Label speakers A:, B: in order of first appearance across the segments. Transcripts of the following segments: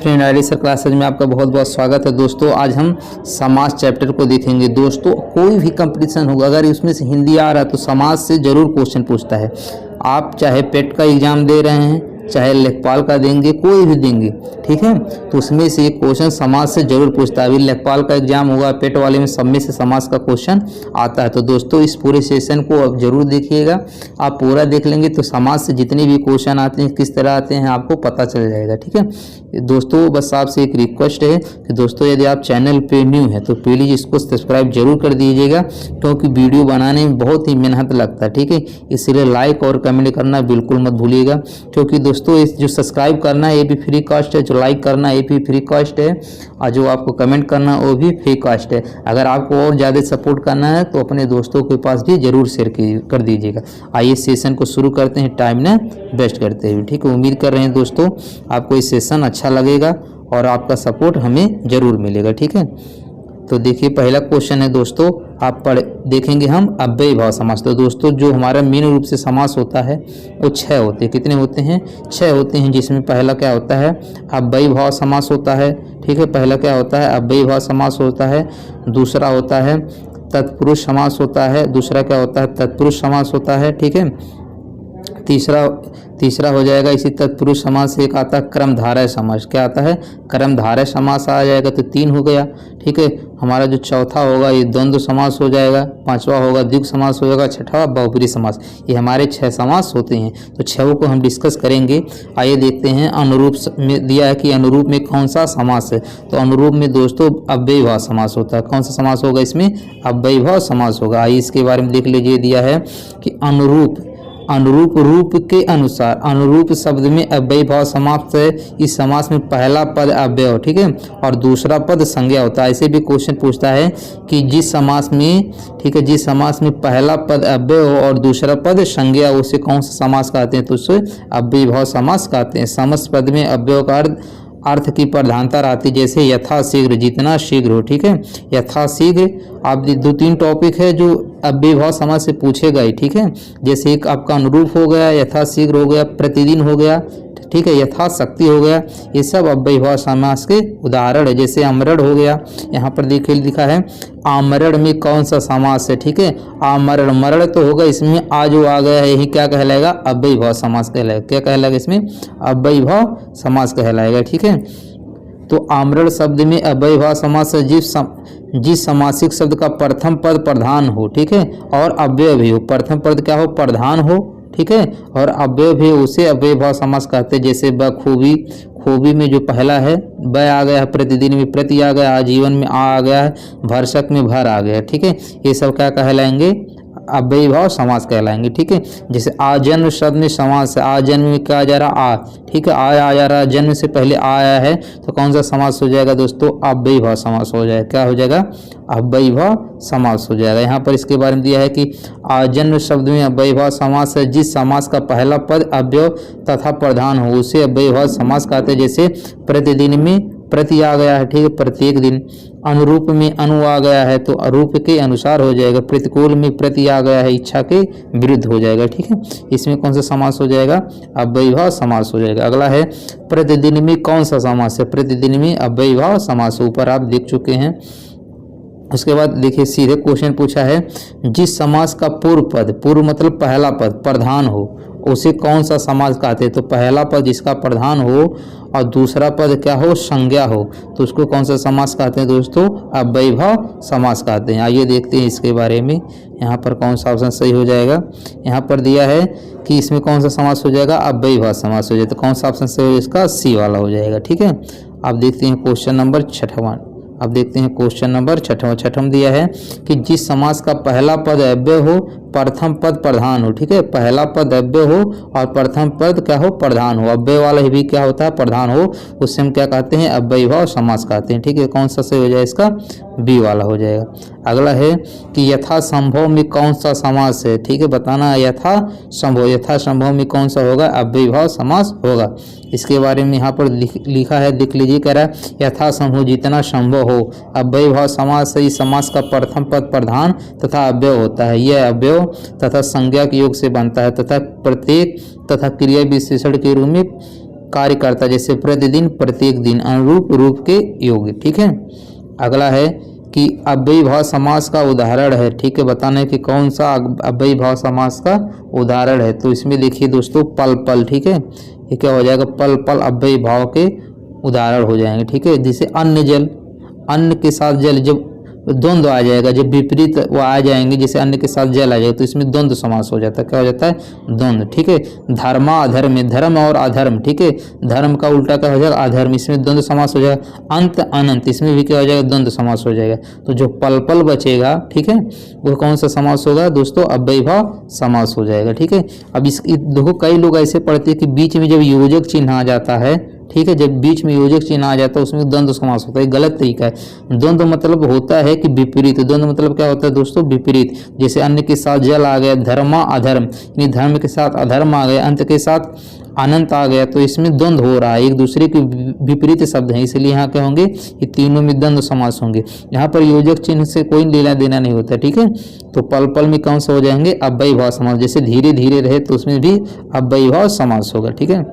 A: Friend ID sir classes में आपका बहुत बहुत स्वागत है। दोस्तों आज हम समाज चैप्टर को देखेंगे। दोस्तों कोई भी कंपटीशन होगा, अगर उसमें से हिंदी आ रहा है तो समाज से जरूर क्वेश्चन पूछता है। आप चाहे पेट का एग्जाम दे रहे हैं, चाहे लेखपाल का देंगे, कोई भी देंगे, ठीक है, तो उसमें से एक क्वेश्चन समाज से जरूर पूछता है। अभी लेखपाल का एग्जाम होगा, पेट वाले में सब में से समाज का क्वेश्चन आता है। तो दोस्तों इस पूरे सेशन को आप जरूर देखिएगा। आप पूरा देख लेंगे तो समाज से जितने भी क्वेश्चन आते हैं, किस तरह आते हैं, आपको पता चल जाएगा, ठीक है। दोस्तों बस आपसे एक रिक्वेस्ट है कि दोस्तों यदि आप चैनल पे न्यू है तो प्लीज़ इसको सब्सक्राइब जरूर कर दीजिएगा, क्योंकि वीडियो बनाने में बहुत ही मेहनत लगता है, ठीक है। इसलिए लाइक और कमेंट करना बिल्कुल मत भूलिएगा, क्योंकि दोस्तों इस जो सब्सक्राइब करना है ये भी फ्री कॉस्ट है, जो लाइक करना है ये भी फ्री कॉस्ट है, और जो आपको कमेंट करना है वो भी फ्री कॉस्ट है। अगर आपको और ज़्यादा सपोर्ट करना है तो अपने दोस्तों के पास भी जरूर शेयर कर दीजिएगा। आइए सेशन को शुरू करते हैं, टाइम ना वेस्ट करते हुए, ठीक है। उम्मीद कर रहे हैं दोस्तों आपको ये सेशन अच्छा लगेगा और आपका सपोर्ट हमें जरूर मिलेगा, ठीक है। तो देखिए पहला क्वेश्चन है दोस्तों, आप देखेंगे हम अव्ययी भाव समास। तो दोस्तों जो हमारा मेन रूप से समास होता है वो 6 होते हैं। कितने होते हैं? 6 होते हैं, जिसमें पहला क्या होता है? अव्ययी भाव समास होता है, ठीक है। पहला क्या होता है? अव्ययी भाव समास होता है। दूसरा होता है तत्पुरुष समास होता है। दूसरा क्या होता है? तत्पुरुष समास होता है, ठीक है। तीसरा हो जाएगा इसी तत्पुरुष समास से एक आता है क्रमधारय समास। क्या आता है? क्रमधारय समास आ जाएगा, तो 3 हो गया, ठीक है। हमारा जो चौथा होगा ये द्वंद्व समास हो जाएगा। पांचवा होगा द्विग समास हो जाएगा। छठवा बहुब्रीहि समास। ये हमारे 6 समास होते हैं। तो 6 को हम डिस्कस करेंगे। आइए देखते हैं अनुरूप में दिया है कि अनुरूप में कौन सा समास है। तो अनुरूप में दोस्तों अव्ययी भाव समास होता है। कौन सा समास होगा इसमें? अव्ययी भाव समास होगा। आइए इसके बारे में देख लीजिए। दिया है कि अनुरूप रूप के अनुसार, अनुरूप शब्द में अव्ययी भाव समास है। इस समास में पहला पद अव्यय हो, ठीक है, और दूसरा पद संज्ञा होता है। ऐसे भी क्वेश्चन पूछता है कि जिस समास में, ठीक है, जिस समास में पहला पद अव्यय हो और दूसरा पद संज्ञा हो, उसे कौन सा समास कहते हैं? तो उसे अव्ययी भाव समास कहते हैं। समस्त पद में अव्यय का अर्थ की प्रधानता रहती, जैसे यथाशीघ्र, जितना शीघ्र हो, ठीक है। यथाशीघ्र आप 2-3 टॉपिक है जो अव्ययी भाव समास से पूछेगा ही, ठीक है। जैसे एक आपका अनुरूप हो गया, यथाशीघ्र हो गया, प्रतिदिन हो गया, ठीक है, यथाशक्ति हो गया। ये सब अव्ययी भाव समास के उदाहरण है। जैसे आमरण हो गया, यहाँ पर देखिए लिखा है आमरण में कौन सा समास है, ठीक है। आमरण, मरण तो होगा, इसमें आ जो आ गया है यही क्या कहलाएगा? अव्ययी भाव समास कहलाएगा। क्या कहलाएगा इसमें? अव्ययी भाव समास कहलाएगा, ठीक है। तो आमरण शब्द में अव्ययी भाव समास है जिस समासिक शब्द का प्रथम पद प्रधान हो, ठीक है, और अव्यय भी हो। प्रथम पद क्या हो? प्रधान हो, ठीक है, और अव्यय भी उसे अव्ययी भाव समास कहते हैं। जैसे बखूबी, खूबी में जो पहला है ब आ गया है, प्रतिदिन में प्रति आ गया, आजीवन में आ गया है, भरसक में भर आ गया, ठीक है। ये सब क्या कहलाएंगे? अव्ययी भाव समास कहलाएंगे, ठीक है। जैसे आजन्म शब्द में समास है। आजन्म में क्या आ जा रहा? आ, ठीक है, आ जा रहा है, जन्म से पहले आया है, तो कौन सा समास हो जाएगा दोस्तों? अव्ययी भाव समास हो जाएगा। क्या हो जाएगा? अव्ययी भाव समास हो जाएगा। यहाँ पर इसके बारे में दिया है कि आजन्म शब्द में अव्ययी भाव समास है जिस समास का पहला पद अव्यय तथा प्रधान हो, उसे अव्ययी भाव समास कहते हैं। जैसे प्रतिदिन में प्रति आ गया है, ठीक है, प्रत्येक दिन। अनुरूप में अनु आ गया है तो रूप के अनुसार हो जाएगा। प्रतिकूल में प्रति आ गया है, इच्छा के विरुद्ध हो जाएगा, ठीक है। इसमें कौन सा समास हो जाएगा? अव्ययी भाव समास हो जाएगा। अगला है प्रतिदिन में कौन सा समास है? प्रतिदिन में अव्ययी भाव समास, ऊपर आप देख चुके हैं। उसके बाद देखिए सीधे क्वेश्चन पूछा है जिस समास का पूर्व पद, पूर्व मतलब पहला पद, प्रधान हो, उसे कौन सा समास कहते हैं? तो पहला पद जिसका प्रधान हो और दूसरा पद क्या हो? संज्ञा हो, तो उसको कौन सा समास कहते हैं दोस्तों? अव्ययी भाव समास कहते हैं। आइए देखते हैं इसके बारे में। यहाँ पर कौन सा ऑप्शन सही हो जाएगा? यहाँ पर दिया है कि इसमें कौन सा समास हो जाएगा? अव्ययी भाव समास हो जाएगा। तो कौन सा ऑप्शन सही हो? इसका सी वाला हो जाएगा, ठीक है। आप देखते हैं क्वेश्चन नंबर 6वां। अब देखते हैं क्वेश्चन नंबर 6वां दिया है कि जिस समास का पहला पद अव्यय हो, प्रथम पद प्रधान हो, ठीक है। पहला पद अव्यय हो और प्रथम पद क्या हो? प्रधान हो। अव्यय वाला ही भी क्या होता है? प्रधान हो, उससे हम क्या कहते हैं? अव्ययी भाव समास कहते हैं, ठीक है। कौन सा सही हो जाएगा? इसका बी वाला हो जाएगा। अगला है कि यथा संभव में कौन सा समास है, ठीक है, बताना है। यथा संभव में कौन सा होगा? अव्ययी भाव समास होगा। इसके बारे में यहाँ पर लिखा है, देख लीजिए, कह रहा है यथा संभव, जितना संभव हो। अव्ययी भाव समास है, इस समास का प्रथम पद प्रधान तथा अव्यय होता है। यह अव्यय तथा संज्ञा के योग से बनता है तथा प्रत्येक तथा क्रिया विशेषण के रूप में कार्य करता है, जैसे प्रतिदिन, प्रत्येक दिन, अनुरूप, रूप के योग्य। ठीक है। अगला है कि अव्ययी भाव समास का उदाहरण है। ठीक है, बताना है कि कौन सा अव्ययी भाव समास का उदाहरण है। तो इसमें देखिए दोस्तों पल पल। ठीक है, ये क्या हो जाएगा, पल पल अव्ययी भाव के उदाहरण हो जाएंगे। ठीक है, जैसे अन्न जल, अन्न के साथ जल जब द्वंद्व आ जाएगा, जब विपरीत वो आ जाएंगे, जैसे अन्न के साथ जल आ जाएगा तो इसमें द्वंद्व समास हो जाता है। क्या हो जाता है, द्वंद्व। ठीक है, धर्मा अधर्म, धर्म और अधर्म। ठीक है, धर्म का उल्टा क्या हो जाएगा, अधर्म, इसमें द्वंद्व समास हो जाएगा। अंत अनंत, इसमें भी क्या हो जाएगा, द्वंद्व समास हो जाएगा। तो जो पल पल बचेगा, ठीक है, वो कौन सा समास होगा दोस्तों, अव्ययी भाव समास हो जाएगा। ठीक है, अब इस देखो कई लोग ऐसे पढ़ते हैं कि बीच में जब योजक चिन्ह आ जाता है, ठीक है, जब बीच में योजक चिन्ह आ जाता है उसमें द्वंद्व समास होता है। गलत तरीका है। द्वंद्व मतलब होता है कि विपरीत। द्वंद्व मतलब क्या होता है दोस्तों, विपरीत। जैसे अन्न के साथ जल आ गया, धर्मा अधर्म, यानी धर्म के साथ अधर्म आ गया, अंत के साथ अनंत आ गया, तो इसमें द्वंद्व हो रहा है, एक दूसरे के विपरीत शब्द हैं, इसलिए यहाँ क्या होंगे, ये तीनों में द्वंद्व समास होंगे। यहाँ पर योजक चिन्ह से कोई लेना देना नहीं होता। ठीक है, तो पल पल में कौन सा हो जाएंगे, अव्ययी भाव समास। जैसे धीरे धीरे रहे तो उसमें भी अव्ययी भाव समास होगा। ठीक है,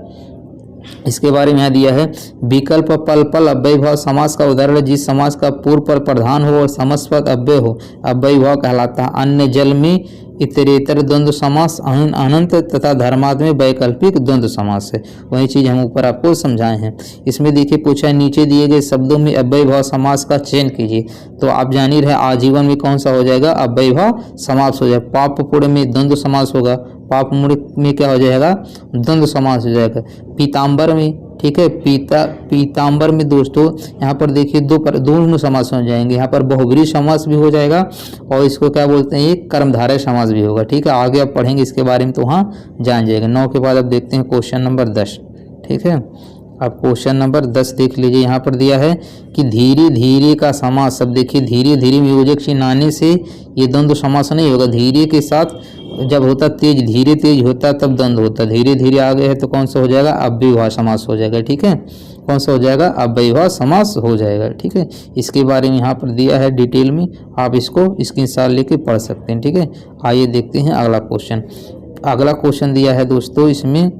A: इसके बारे में यहाँ दिया है, विकल्प पल पल अव्ययी भाव समास का उदाहरण जिस समास का पूर्व पर प्रधान हो और समस्पद अव्यय हो, अव्ययी भाव कहलाता है। अन्य जल में इतरेतर द्वंद्व समास, अनंत तथा धर्मार्थ में वैकल्पिक द्वंद्व समास है। वही चीज हम ऊपर आपको समझाए हैं। इसमें देखिए पूछा है, नीचे दिए गए शब्दों में अव्ययी भाव समास का चयन कीजिए। तो आप जान ही रहे, आजीवन में कौन सा हो जाएगा, अव्ययी भाव समास हो जाएगा। पाप पुण्य में द्वंद्व समास होगा, पाप में क्या हो जाएगा, द्वंद्व समास हो जाएगा। पीताम्बर में, ठीक है, पीताम्बर में दोस्तों यहाँ पर देखिए दोनों समास हो जाएंगे। यहाँ पर बहुब्रीहि समास भी हो जाएगा और इसको क्या बोलते हैं, ये कर्मधारय समास भी होगा। ठीक है, आगे आप पढ़ेंगे इसके बारे में तो वहाँ जान जाएंगे। 9 के बाद अब देखते हैं क्वेश्चन नंबर 10। ठीक है, अब क्वेश्चन नंबर 10 देख लीजिए। यहाँ पर दिया है कि धीरे धीरे का समास। अब देखिए धीरे धीरे में योजक चिन्ह आने से ये द्वंद्व समास नहीं होगा। धीरे के साथ जब होता तेज, धीरे तेज होता तब द्वंद्व होता। धीरे धीरे आगे है तो कौन सा हो जाएगा, अव्ययी भाव समास हो जाएगा। ठीक है, कौन सा हो जाएगा, अव्ययी भाव समास हो जाएगा। ठीक है, इसके बारे में यहाँ पर दिया है डिटेल में, आप इसको स्क्रीनशॉट लेके पढ़ सकते हैं। ठीक है, आइए देखते हैं अगला क्वेश्चन। अगला क्वेश्चन दिया है दोस्तों, इसमें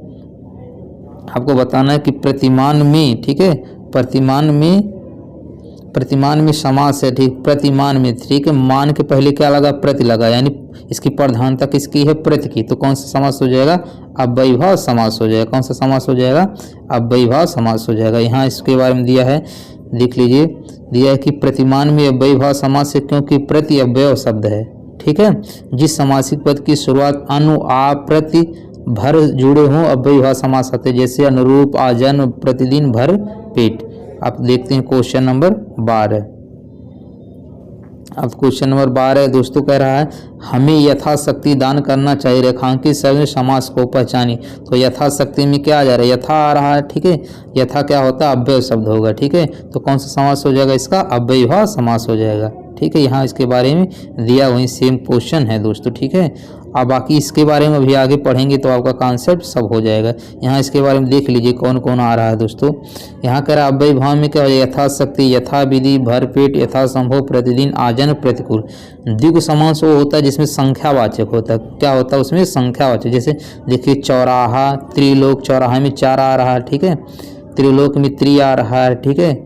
A: आपको बताना है कि प्रतिमान में, ठीक है, प्रतिमान में समास है। ठीक, प्रतिमान में, ठीक है, मान के पहले क्या लगा, प्रति लगा, यानी इसकी प्रधानता किसकी है, प्रति की। तो कौन सा समास हो जाएगा, अव्ययी भाव समास हो जाएगा। कौन सा समास हो जाएगा, अव्ययी भाव समास हो जाएगा। यहाँ इसके बारे में दिया है, देख लीजिए, दिया है कि प्रतिमान में अव्ययी भाव समास है क्योंकि प्रति अव्यय शब्द है। ठीक है, जिस समासिक पद की शुरुआत अनु आ प्रति भर जुड़े हों अव्ययी भाव समास आते, जैसे अनुरूप, आजन, प्रतिदिन, भर पेट। आप देखते हैं क्वेश्चन नंबर 12। अब क्वेश्चन नंबर 12 दोस्तों कह रहा है, हमें यथाशक्ति दान करना चाहिए, रेखांकित शब्द समास को पहचानी। तो यथाशक्ति में क्या आ जा रहा है, यथा आ रहा है। ठीक है, यथा क्या होता है, अव्यय शब्द होगा। ठीक है, तो कौन सा समास हो जाएगा, इसका अव्ययी भाव समास हो जाएगा। ठीक है, यहाँ इसके बारे में दिया वही सेम क्वेश्चन है दोस्तों। ठीक है, अब बाकी इसके बारे में अभी आगे पढ़ेंगे तो आपका कॉन्सेप्ट सब हो जाएगा। यहाँ इसके बारे में देख लीजिए कौन कौन आ रहा है दोस्तों। यहाँ कह रहा है अव्ययी भाव में क्या हो जाएगा, यथाशक्ति, यथा विधि, भरपेट, यथा संभव, प्रतिदिन, आजन, प्रतिकूल। द्विगु समास वो होता है जिसमें संख्यावाचक होता है। क्या होता है उसमें, संख्यावाचक। जैसे देखिए चौराहा, त्रिलोक, चौराहा में 4 आ रहा है। ठीक है, त्रिलोक में 3 आ रहा है। ठीक है,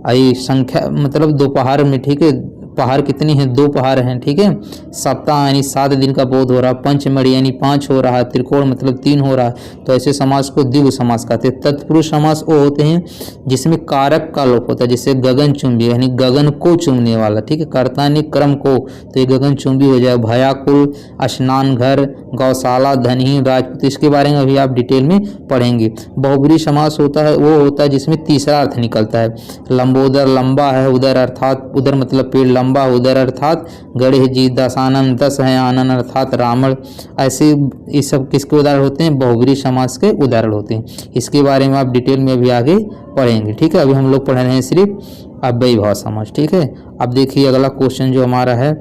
A: आई संख्या मतलब दोपहर में, ठीक है, पहाड़ कितनी है, 2 पहाड़ हैं। ठीक है, सप्ताह यानी 7 दिन का बोध हो रहा है, पंचमढ़ी यानी 5 हो रहा है, त्रिकोण मतलब 3 हो रहा है। तो ऐसे समास को द्विगु समास कहते हैं। तत्पुरुष समास वो होते हैं जिसमें कारक का लोप होता है, जैसे गगनचुंबी यानी गगन को चूमने वाला। ठीक है, कर्ता ने क्रम को, तो ये गगनचुंबी हो जाए। भयाकुल, स्नान घर, गौशाला, धनहीन, राजपूत, इसके बारे में अभी आप डिटेल में पढ़ेंगे। बहुब्रीहि समास होता है वो होता है जिसमें तीसरा अर्थ निकलता है। लंबोदर, लंबा है, उदर अर्थात उदर मतलब पेड़, लंबा उदर अर्थात गणेश जी, दशानन 10 है, आनन अर्थात रावण। ऐसे ये सब किसके उदाहरण होते हैं, बहुब्रीहि समास के उदाहरण होते हैं। इसके बारे में आप डिटेल में अभी आगे पढ़ेंगे। ठीक है, अभी हम लोग पढ़ रहे हैं सिर्फ अव्ययी भाव समास। ठीक है, अब देखिए अगला क्वेश्चन जो हमारा है,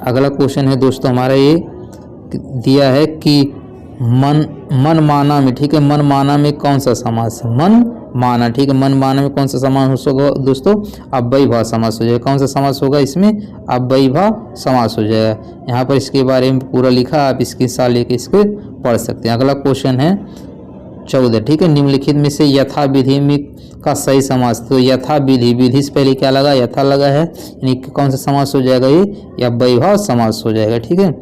A: अगला क्वेश्चन है दोस्तों हमारा ये दिया है कि मन माना में, ठीक है, मन माना में कौन सा समास, मन माना। ठीक है, मन माना में कौन सा समास होगा दोस्तों, अव्ययी भाव समास हो जाएगा। कौन सा समास होगा इसमें, अव्ययी भाव समास हो जाएगा। यहाँ पर इसके बारे में पूरा लिखा, आप इसके साथ लेके इसको पढ़ सकते हैं। अगला क्वेश्चन है, 14, ठीक है। निम्नलिखित में से यथा विधि में का सही समास, तो यथा विधि, विधि से पहले क्या लगा, यथा लगा है, यानी कौन सा समास हो जाएगा, ये अव्ययीभाव समास हो जाएगा, ठीक है।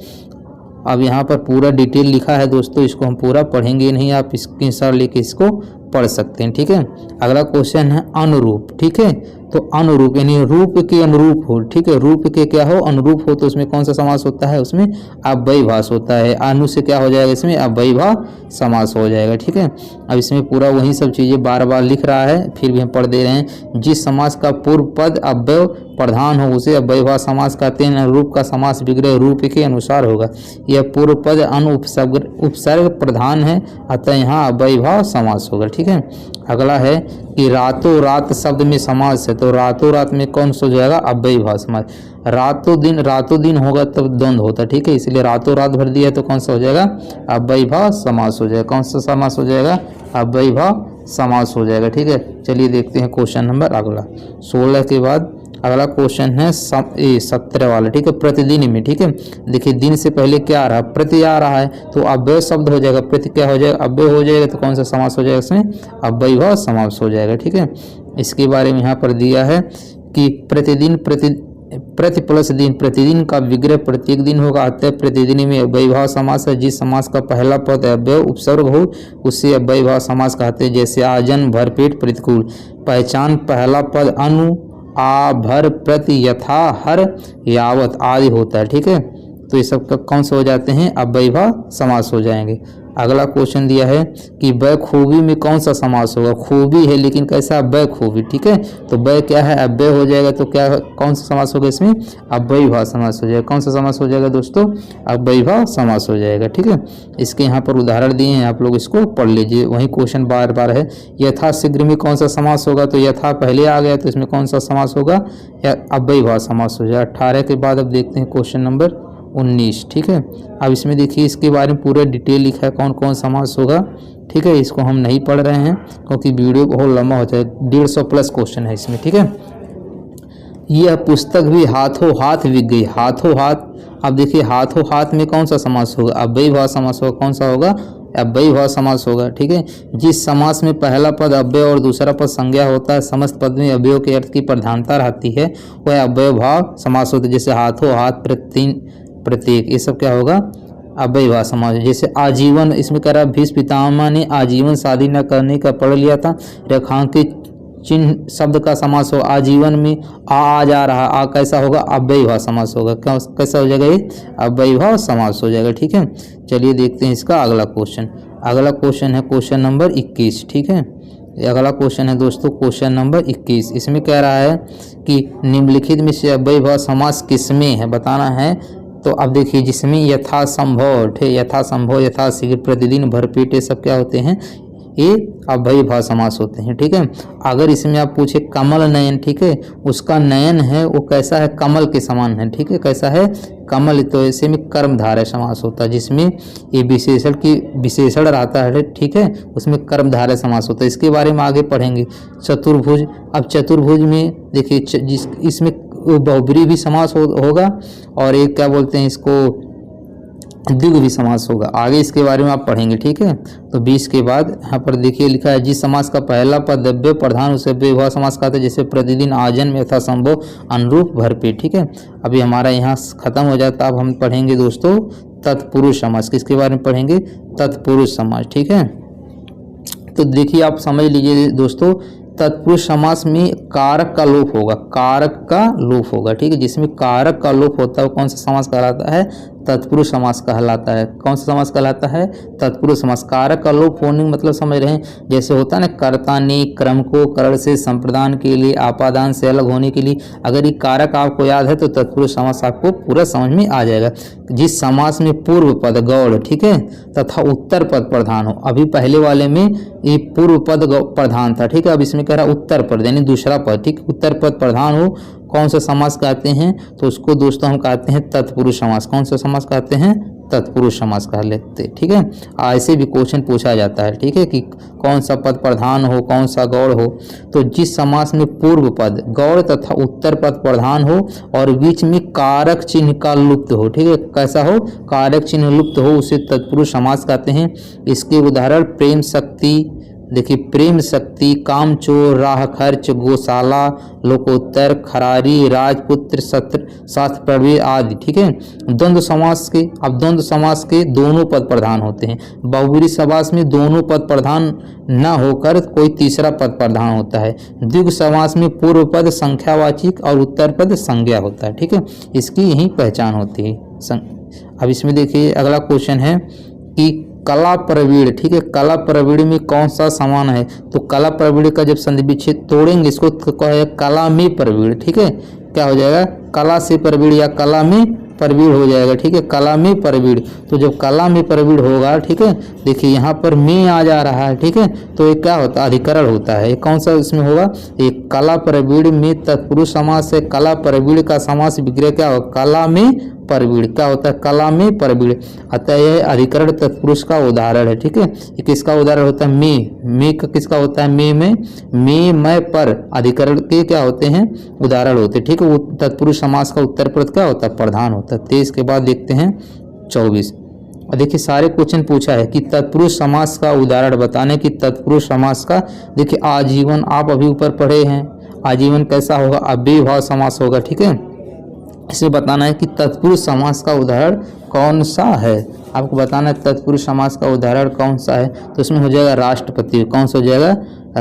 A: अब यहाँ पर पूरा डिटेल लिखा है दोस्तों, इसको हम पूरा पढ़ेंगे नहीं, आप स्क्रीनशॉट लेके इसको पढ़ सकते हैं, ठीक है। अगला क्वेश्चन है अनुरूप, ठीक है। तो अनुरूप यानी रूप के अनुरूप हो, ठीक है। रूप के क्या हो, अनुरूप हो, तो उसमें कौन सा समास होता है, उसमें अव्ययीभाव होता है। अनु से क्या हो जाएगा, इसमें अव्ययीभाव समास हो जाएगा, ठीक है। अब इसमें पूरा वही सब चीज़ें बार बार लिख रहा है, फिर भी हम पढ़ दे रहे हैं। जिस समास का पूर्व पद अव्यय प्रधान हो उसे अव्ययीभाव समास कहते हैं। अनुरूप का समास विग्रह रूप के अनुसार होगा। यह पूर्व पद अनु उपसर्ग प्रधान है, अतः यहाँ अव्ययीभाव समास होगा, ठीक है। अगला है कि रातों रात शब्द में समास है, तो रातों रात में कौन सा हो जाएगा, अव्ययीभाव समास। रातों दिन होगा तब द्वंद्व होता है, ठीक है, इसलिए रातों रात भर दिया है तो कौन सा हो जाएगा, अव्ययीभाव समास हो जाएगा। कौन सा समास हो जाएगा, अव्ययीभाव समास हो जाएगा, ठीक है। चलिए देखते हैं क्वेश्चन नंबर अगला 16 के बाद अगला क्वेश्चन है 17 वाला, ठीक है। प्रतिदिन में, ठीक है। देखिए दिन से पहले क्या आ रहा है, प्रति आ रहा है, तो अव्यय शब्द हो जाएगा, प्रति क्या हो जाएगा, अव्यय हो जाएगा, तो कौन सा समास हो जाएगा, इसमें अव्ययीभाव समास हो जाएगा, ठीक है। इसके बारे में यहाँ पर दिया है कि प्रतिदिन प्रति प्लस दिन, प्रतिदिन का विग्रह प्रत्येक दिन होगा, अतः प्रतिदिन में अव्ययीभाव समास है। जिस समास का पहला पद अव्यय उपसर्ग हो उसे अव्ययीभाव समास कहते हैं, जैसे आजन, भरपेट, प्रतिकूल। पहचान पहला पद अनु, आ, भर, प्रति, यथा, हर, यावत आदि होता है, ठीक है। तो ये सब कौन से हो जाते हैं, अव्ययीभाव समास हो जाएंगे। अगला क्वेश्चन दिया है कि बखूबी में कौन सा समास होगा, खूबी है लेकिन कैसा, बखूबी, ठीक है। तो ब क्या है, अव्यय हो जाएगा, तो क्या कौन सा समास होगा, इसमें अव्ययीभाव समास हो जाएगा। कौन सा समास हो जाएगा दोस्तों, अव्ययीभाव समास हो जाएगा, ठीक है। इसके यहाँ पर उदाहरण दिए हैं, आप लोग इसको पढ़ लीजिए, वही क्वेश्चन बार बार है। यथा शीघ्र में कौन सा समास होगा, तो यथा पहले आ गया, तो इसमें कौन सा समास होगा, या अव्ययीभाव समास हो जाएगा। 18 के बाद अब देखते हैं क्वेश्चन नंबर 19, ठीक है। अब इसमें देखिए इसके बारे में पूरा डिटेल लिखा है, कौन कौन समास होगा, ठीक है। इसको हम नहीं पढ़ रहे हैं क्योंकि वीडियो बहुत लंबा हो जाए, 150 प्लस क्वेश्चन है इसमें, ठीक है। यह पुस्तक भी हाथों हाथ बिक गई, हाथों हाथ। अब देखिए हाथों हाथ में कौन सा समास होगा, अव्ययीभाव समास होगा। कौन सा होगा, अव्ययीभाव समास होगा, ठीक है। जिस समास में पहला पद अव्यय और दूसरा पद संज्ञा होता है, समस्त पद में अव्ययों के अर्थ की प्रधानता रहती है, वह अव्ययीभाव समास होता है। जैसे हाथों हाथ, प्रत्येक, ये सब क्या होगा, अव्ययीभाव समास। जैसे आजीवन, इसमें कह रहा भीष्म पितामह ने आजीवन शादी न करने का पढ़ लिया था। रेखांकित चिन्ह शब्द का समास हो, आजीवन में आ जा रहा, आ कैसा होगा, अव्ययीभाव समास होगा। क्या कैसा हो जाएगा, ये अव्ययीभाव समास हो जाएगा, ठीक है। चलिए देखते हैं इसका अगला क्वेश्चन। अगला क्वेश्चन है क्वेश्चन नंबर 21, ठीक है। अगला क्वेश्चन है दोस्तों क्वेश्चन नंबर 21। इसमें कह रहा है कि निम्नलिखित में से अव्ययीभाव समास किसमें है, बताना है। तो अब देखिए जिसमें यथासंभव, ठीक, यथासंभव, यथाशीघ्र, प्रतिदिन, भरपेट, ये सब क्या होते हैं, ये अव्ययीभाव समास होते हैं, ठीक है। अगर इसमें आप पूछे कमल नयन, ठीक है, उसका नयन है वो कैसा है, कमल के समान है, ठीक है, कैसा है, कमल, तो ऐसे में कर्मधारय समास होता है। जिसमें ये विशेषण रहता है, ठीक है, उसमें कर्मधारय समास होता है। इसके बारे में आगे पढ़ेंगे। चतुर्भुज, अब चतुर्भुज में देखिए इसमें बहुब्री भी समास होगा, और एक क्या बोलते हैं इसको, द्विगु भी समास होगा। आगे इसके बारे में आप पढ़ेंगे, ठीक है। तो 20 के बाद यहाँ पर देखिए लिखा है, जिस समास का पहला पद अव्यय प्रधान उसे अव्ययीभाव समास कहते हैं, जैसे प्रतिदिन, आजन में, यथासंभव, अनुरूप, भरपेट, ठीक है। अभी हमारा यहाँ खत्म हो जाता, अब हम पढ़ेंगे दोस्तों तत्पुरुष समास। किसके बारे में पढ़ेंगे, तत्पुरुष समास, ठीक है। तो देखिए आप समझ लीजिए दोस्तों, तत्पुरुष समास में कारक का लोप होगा, कारक का लोप होगा, ठीक है। जिसमें कारक का लोप होता है वो कौन सा समास कहलाता है, तत्पुरुष समास कहलाता है। कौन सा समास कहलाता है, तत्पुरुष समास। कारक का लोप होने मतलब समझ रहे हैं, जैसे होता है ना, कर्ता ने क्रम को करण से संप्रदान के लिए, आपादान से अलग होने के लिए, अगर ये कारक आपको याद है तो तत्पुरुष समास आपको पूरा समझ में आ जाएगा। जिस समास में पूर्व पद गौड़, ठीक है, तथा उत्तर पद प्रधान हो। अभी पहले वाले में ये पूर्व पद प्रधान था, ठीक है। अब इसमें कह रहा उत्तर पद यानी दूसरा पद, ठीक, उत्तर पद प्रधान हो, कौन सा समास कहते हैं, तो उसको दोस्तों हम कहते हैं तत्पुरुष समास। कौन सा समास कहते हैं, तत्पुरुष समास कह लेते। ठीक है, ऐसे भी क्वेश्चन पूछा जाता है। ठीक है, कि कौन सा पद प्रधान हो, कौन सा गौड़ हो। तो जिस समास में पूर्व पद गौड़ तथा उत्तर पद प्रधान हो और बीच में कारक चिन्ह का लुप्त हो। ठीक है, कैसा हो, कारक चिन्ह लुप्त हो, उसे तत्पुरुष समास कहते हैं। इसके उदाहरण प्रेम शक्ति, देखिए प्रेम शक्ति, कामचोर, राह खर्च, गौशाला, लोकोत्तर, खरारी, राजपुत्र, शास्त्र प्रवीण आदि। ठीक है, द्वंद्व समास के, अब द्वंद्व समास के दोनों पद प्रधान होते हैं। बहुब्रीहि समास में दोनों पद प्रधान न होकर कोई तीसरा पद प्रधान होता है। द्विगु समास में पूर्व पद संख्यावाचक और उत्तर पद संज्ञा होता है। ठीक है, इसकी यही पहचान होती है। अब इसमें देखिए अगला क्वेश्चन है कि कला प्रवीण। ठीक है, कला प्रवीण में कौन सा समान है। तो कला प्रवीण का जब संधि विच्छेद तोड़ेंगे इसको तो कहेगा कला में प्रवीण। ठीक है, क्या हो जाएगा, कला से प्रवीण या कला में प्रवीण हो जाएगा। ठीक है, कला में प्रवीण। तो जब कला में प्रवीण होगा, ठीक है, देखिए यहाँ पर में आ जा रहा है। ठीक है, तो ये क्या होता है, अधिकरण होता है। कौन सा इसमें होगा, एक कला प्रवीण में तत्पुरुष समास है। कला प्रवीण का समास विग्रह क्या होगा, कला में प्रवीण। क्या होता है, कला में प्रवीण। अतः यह अधिकरण तत्पुरुष का उदाहरण है। ठीक है, ये किसका उदाहरण होता है, में का किसका होता है, में मैं पर अधिकरण के क्या होते हैं, उदाहरण होते हैं। ठीक है, वो तत्पुरुष समास का उत्तर पद क्या होता है, प्रधान होता है। 23 के बाद देखते हैं 24। और देखिए सारे क्वेश्चन पूछा है कि तत्पुरुष समास का उदाहरण बताने की। तत्पुरुष समास का देखिए आजीवन, आप अभी ऊपर पढ़े हैं, आजीवन कैसा होगा, अव्ययीभाव समास होगा। ठीक है, इसे बताना है कि तत्पुरुष समास का उदाहरण कौन सा है। आपको बताना है तत्पुरुष समास का उदाहरण कौन सा है। तो इसमें हो जाएगा राष्ट्रपति। कौन सा हो जाएगा,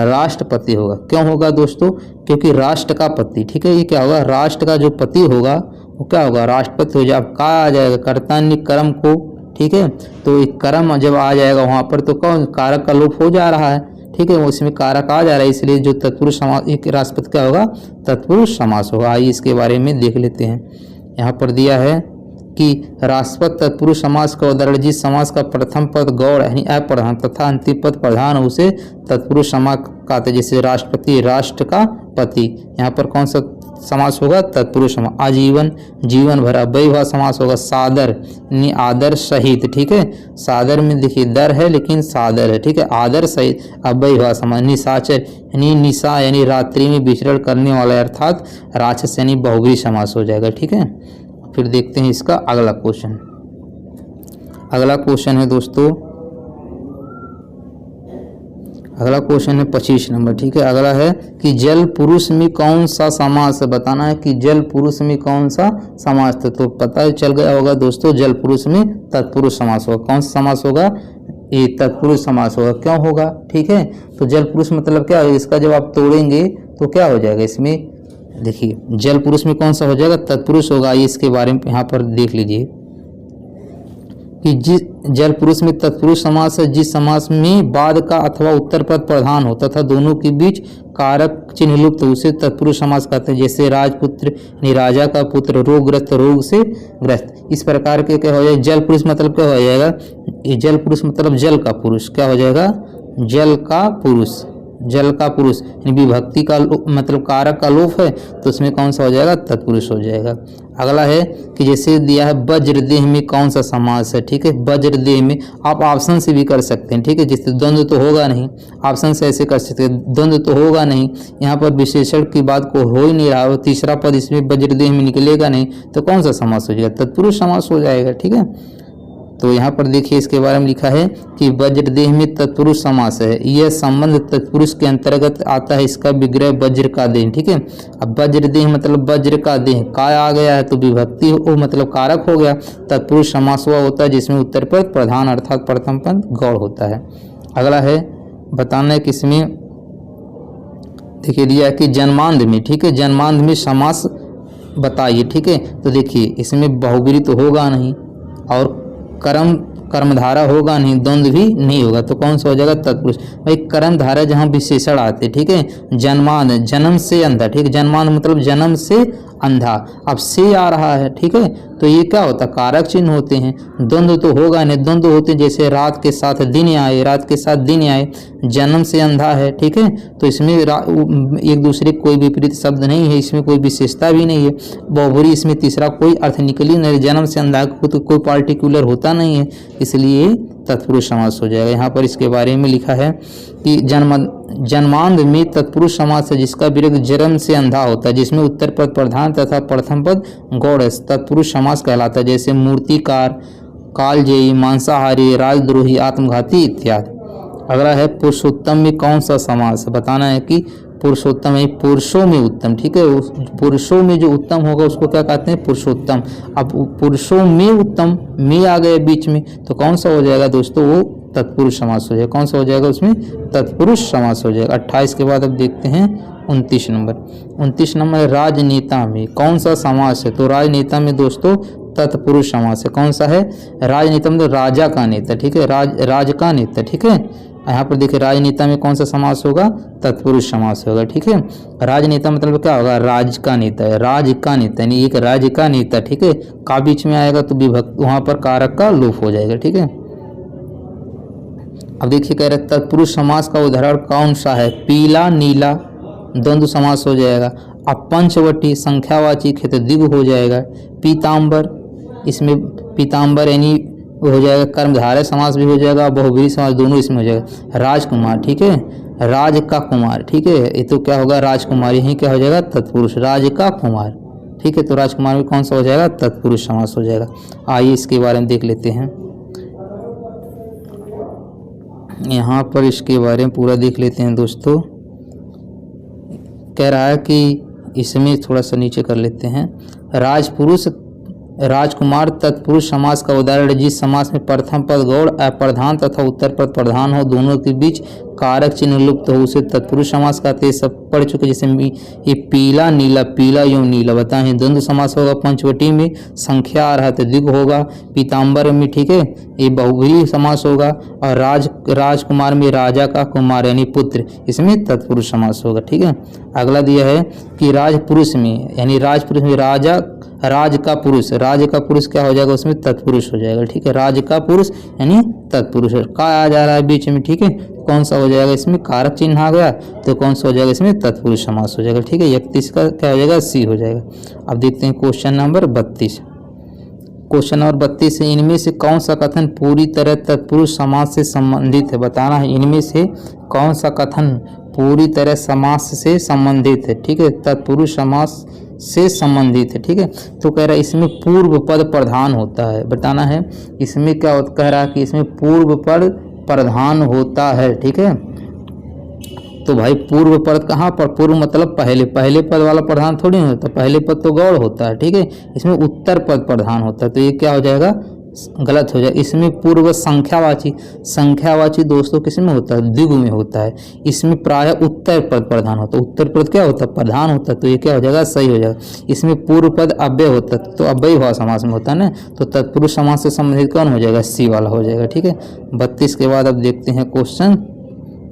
A: राष्ट्रपति होगा। क्यों होगा दोस्तों, क्योंकि राष्ट्र का पति। ठीक है, ये क्या होगा, राष्ट्र का जो पति होगा वो क्या होगा, राष्ट्रपति हो जाएगा। का आ जाएगा कर्तान्य कर्म को। ठीक है, तो एक कर्म जब आ जाएगा वहाँ पर तो कौन, कारक का लोप हो जा रहा है। ठीक है, उसमें कारक आ जा रहा है, इसलिए जो तत्पुरुष समास, एक राष्ट्रपति क्या होगा, तत्पुरुष समास होगा। आइए इसके बारे में देख लेते हैं। यहाँ पर दिया है कि राष्ट्रपति तत्पुरुष समास का उदाहरण जिस समास का प्रथम पद गौड़ यानी अप्रधान तथा अंतिम पद प्रधान हो उसे तत्पुरुष समास कहते हैं। जैसे राष्ट्रपति, राष्ट्र का पति, यहाँ पर कौन सा समास होगा, तत्पुरुष समास। आजीवन, जीवन भर। अव्ययीभाव समास होगा सादर यानी आदर सहित। ठीक है, सादर में देखिए दर है लेकिन सादर है। ठीक है, आदर सहित अव्ययीभाव समास। निशाचर यानी निशा यानी रात्रि में विचरण करने वाला, अर्थात राक्षस यानी बहुब्रीहि समास हो जाएगा। ठीक है, फिर देखते हैं इसका अगला क्वेश्चन। अगला क्वेश्चन है दोस्तों, अगला क्वेश्चन है 25 नंबर। ठीक है, अगला है कि जल पुरुष में कौन सा समास है। बताना है कि जल पुरुष में कौन सा समास था। तो पता चल गया होगा दोस्तों, जल पुरुष में तत्पुरुष समास होगा। कौन सा समास होगा, ये तत्पुरुष समास होगा। क्यों होगा, ठीक है, तो जल पुरुष मतलब क्या है, इसका जब आप तोड़ेंगे तो क्या हो जाएगा, इसमें देखिए जल पुरुष में कौन सा हो जाएगा, तत्पुरुष होगा। इसके बारे में यहाँ पर देख लीजिए कि जिस जल पुरुष में तत्पुरुष समास है जिस समास में बाद का अथवा उत्तर पद प्रधान हो तथा दोनों के बीच कारक चिन्ह लुप्त उसे तत्पुरुष समास कहते हैं। जैसे राजपुत्र यानी राजा का पुत्र, रोगग्रस्त रोग से ग्रस्त। इस प्रकार के क्या हो जाएगा, जल पुरुष मतलब क्या हो जाएगा, ये जल पुरुष मतलब जल का पुरुष। क्या हो जाएगा, जल का पुरुष। जल का पुरुष यानी विभक्ति का मतलब कारक का लोप है तो उसमें कौन सा हो जाएगा, तत्पुरुष हो जाएगा। अगला है कि जैसे दिया है वज्रदेह में कौन सा समास है। ठीक है, वज्रदेह में आप ऑप्शन से भी कर सकते हैं। ठीक है, जैसे द्वंद्व तो होगा नहीं, ऑप्शन से ऐसे कर सकते हैं। द्वंद्व तो होगा नहीं, यहाँ पर विशेषण की बात को हो ही नहीं रहा, तीसरा पद इसमें वज्रदेह में निकलेगा नहीं, तो कौन सा समास हो जाएगा, तत्पुरुष समास हो जाएगा। ठीक है, तो यहाँ पर देखिए इसके बारे में लिखा है कि वज्रदेह में तत्पुरुष समास है। यह संबंध तत्पुरुष के अंतर्गत आता है, इसका विग्रह वज्र का देह। ठीक है, अब वज्रदेह मतलब वज्र का देह, का आ गया है तो विभक्ति हो मतलब कारक हो गया। तत्पुरुष समास हुआ होता है जिसमें उत्तर पद प्रधान अर्थात प्रथम पद गौड़ होता है। अगला है बताना है कि इसमें देखिए दिया कि जन्मांध में, ठीक है, जन्मांध में समास बताइए। ठीक है, तो देखिए इसमें बहुब्रीहि तो होगा नहीं और कर्मधारा होगा नहीं, द्वंद्व भी नहीं होगा, तो कौन सा हो जाएगा, तत्पुरुष। भाई कर्मधारा जहाँ विशेषण आते, ठीक है, जन्मांध जन्म से अंधा। ठीक है, जन्मांध मतलब जन्म से अंधा। अब से आ रहा है, ठीक है, तो ये क्या होता है, कारक चिन्ह होते हैं। द्वंद्व तो होगा नहीं, द्वंद्व होते हैं जैसे रात के साथ दिन आए, रात के साथ दिन आए, जन्म से अंधा है, ठीक है, तो इसमें एक दूसरे कोई विपरीत शब्द नहीं है, इसमें कोई विशेषता भी नहीं है। बहुब्री इसमें तीसरा कोई अर्थ निकली नहीं, जन्म से अंधा को तो कोई पार्टिकुलर होता नहीं है, इसलिए तत्पुरुष समास हो जाएगा। यहाँ पर इसके बारे में लिखा है कि जन्मांध में तत्पुरुष समास है जिसका विरोध जन्म से अंधा होता है, जिसमें उत्तर पद प्रधान तथा प्रथम पद गौड़ है, तत्पुरुष समास कहलाता है। जैसे मूर्तिकार, कालजयी, मांसाहारी, राजद्रोही, आत्मघाती इत्यादि। अगला है पुरुषोत्तम में कौन सा समास है, बताना है कि पुरुषोत्तम है पुरुषों में उत्तम, ठीक है, उस पुरुषों में जो उत्तम होगा उसको क्या कहते हैं, पुरुषोत्तम। अब पुरुषों में उत्तम में आ गए बीच में, तो कौन सा हो जाएगा दोस्तों, वो तत्पुरुष समास हो जाएगा। कौन सा हो जाएगा उसमें, तत्पुरुष समास हो जाएगा। 28 के बाद अब देखते हैं 29 नंबर। 29 नंबर राजनेता में कौन सा समास है, तो राजनेता में दोस्तों तत्पुरुष समास है। कौन सा है, राजनेता मतलब राजा का नेता, ठीक है, राज का नेता, ठीक है। यहाँ पर देखिए राजनेता में कौन सा समास होगा, तत्पुरुष समास होगा, ठीक है। राजनेता मतलब क्या होगा, राज का नेता है, राज का नेता यानी एक राज्य का नेता, ठीक है, का बीच में आएगा तो विभक्त, वहां पर कारक का लोप हो जाएगा, ठीक है। अब देखिए कह रहे तत्पुरुष समास का उदाहरण कौन सा है, पीला नीला द्वंद्व समास हो जाएगा। अब पंचवटी संख्यावाची है तो द्विगु हो जाएगा। पीताम्बर, इसमें पीताम्बर यानी हो जाएगा, कर्मधारय समास भी हो जाएगा, बहुव्रीहि समास दोनों इसमें हो जाएगा। राजकुमार, ठीक है, राज का कुमार, ठीक है, ये तो क्या होगा, राजकुमार, यही क्या हो जाएगा, तत्पुरुष, राज का कुमार, ठीक है, तो राजकुमार में कौन सा हो जाएगा, तत्पुरुष समास हो जाएगा। आइए इसके बारे में देख लेते हैं, यहाँ पर इसके बारे में पूरा देख लेते हैं दोस्तों। कह रहा है कि इसमें थोड़ा सा नीचे कर लेते हैं। राजपुरुष राजकुमार तत्पुरुष समास का उदाहरण है जिस समास में प्रथम पद गौड़ अप्रधान तथा उत्तर पद प्रधान हो, दोनों के बीच कारक चिन्ह लुप्त हो, उसे तत्पुरुष समास कहते हैं। सब पढ़ चुके, जैसे ये पीला नीला, पीला एवं नीला बताएं, द्वंद्व समास होगा। पंचवटी में संख्या आ रहा तो द्विगु होगा। पीताम्बर में, ठीक है, ये बहुव्रीहि समास होगा। और राजकुमार में राजा का कुमार यानी पुत्र, इसमें तत्पुरुष समास होगा, ठीक है। अगला दिया है कि राजपुरुष में यानी राजपुरुष में राज का पुरुष, राज का पुरुष क्या हो जाएगा, उसमें तत्पुरुष हो जाएगा, ठीक है, राज का पुरुष यानी तत्पुरुष। का आ जा रहा है बीच में, ठीक है, कौन सा हो जाएगा, इसमें कारक चिन्ह आ गया तो कौन सा हो जाएगा, इसमें तत्पुरुष समास हो जाएगा, ठीक है। 31 का क्या हो जाएगा, सी हो जाएगा। अब देखते हैं क्वेश्चन नंबर 32। क्वेश्चन नंबर 32 है, इनमें से कौन सा कथन पूरी तरह तत्पुरुष समास से संबंधित है, बताना है इनमें से कौन सा कथन पूरी तरह समास से संबंधित है, ठीक है, तत्पुरुष समास से संबंधित है, ठीक है। तो कह रहा है इसमें पूर्व पद प्रधान होता है, बताना है इसमें क्या होता, कह रहा है कि इसमें पूर्व पद प्रधान होता है, ठीक है। तो भाई पूर्व पद कहाँ पर, पूर्व मतलब पहले पद वाला प्रधान थोड़ी होता, पहले पद तो गौड़ होता है, ठीक है, इसमें उत्तर पद प्रधान होता है, तो ये क्या हो जाएगा, गलत हो जाए। इसमें पूर्व संख्यावाची दोस्तों किसमें होता है, द्विगु में होता है। इसमें प्राय उत्तर पद प्रधान होता है, उत्तर पद क्या होता है, प्रधान होता है, तो ये क्या हो जाएगा, सही हो जाएगा। इसमें पूर्व पद अव्यय होता है, तो अव्यय भाव समास में होता है ना, तो तत्पुरुष समास से संबंधित कौन हो जाएगा, सी वाला हो जाएगा, ठीक है। 32 के बाद अब देखते हैं क्वेश्चन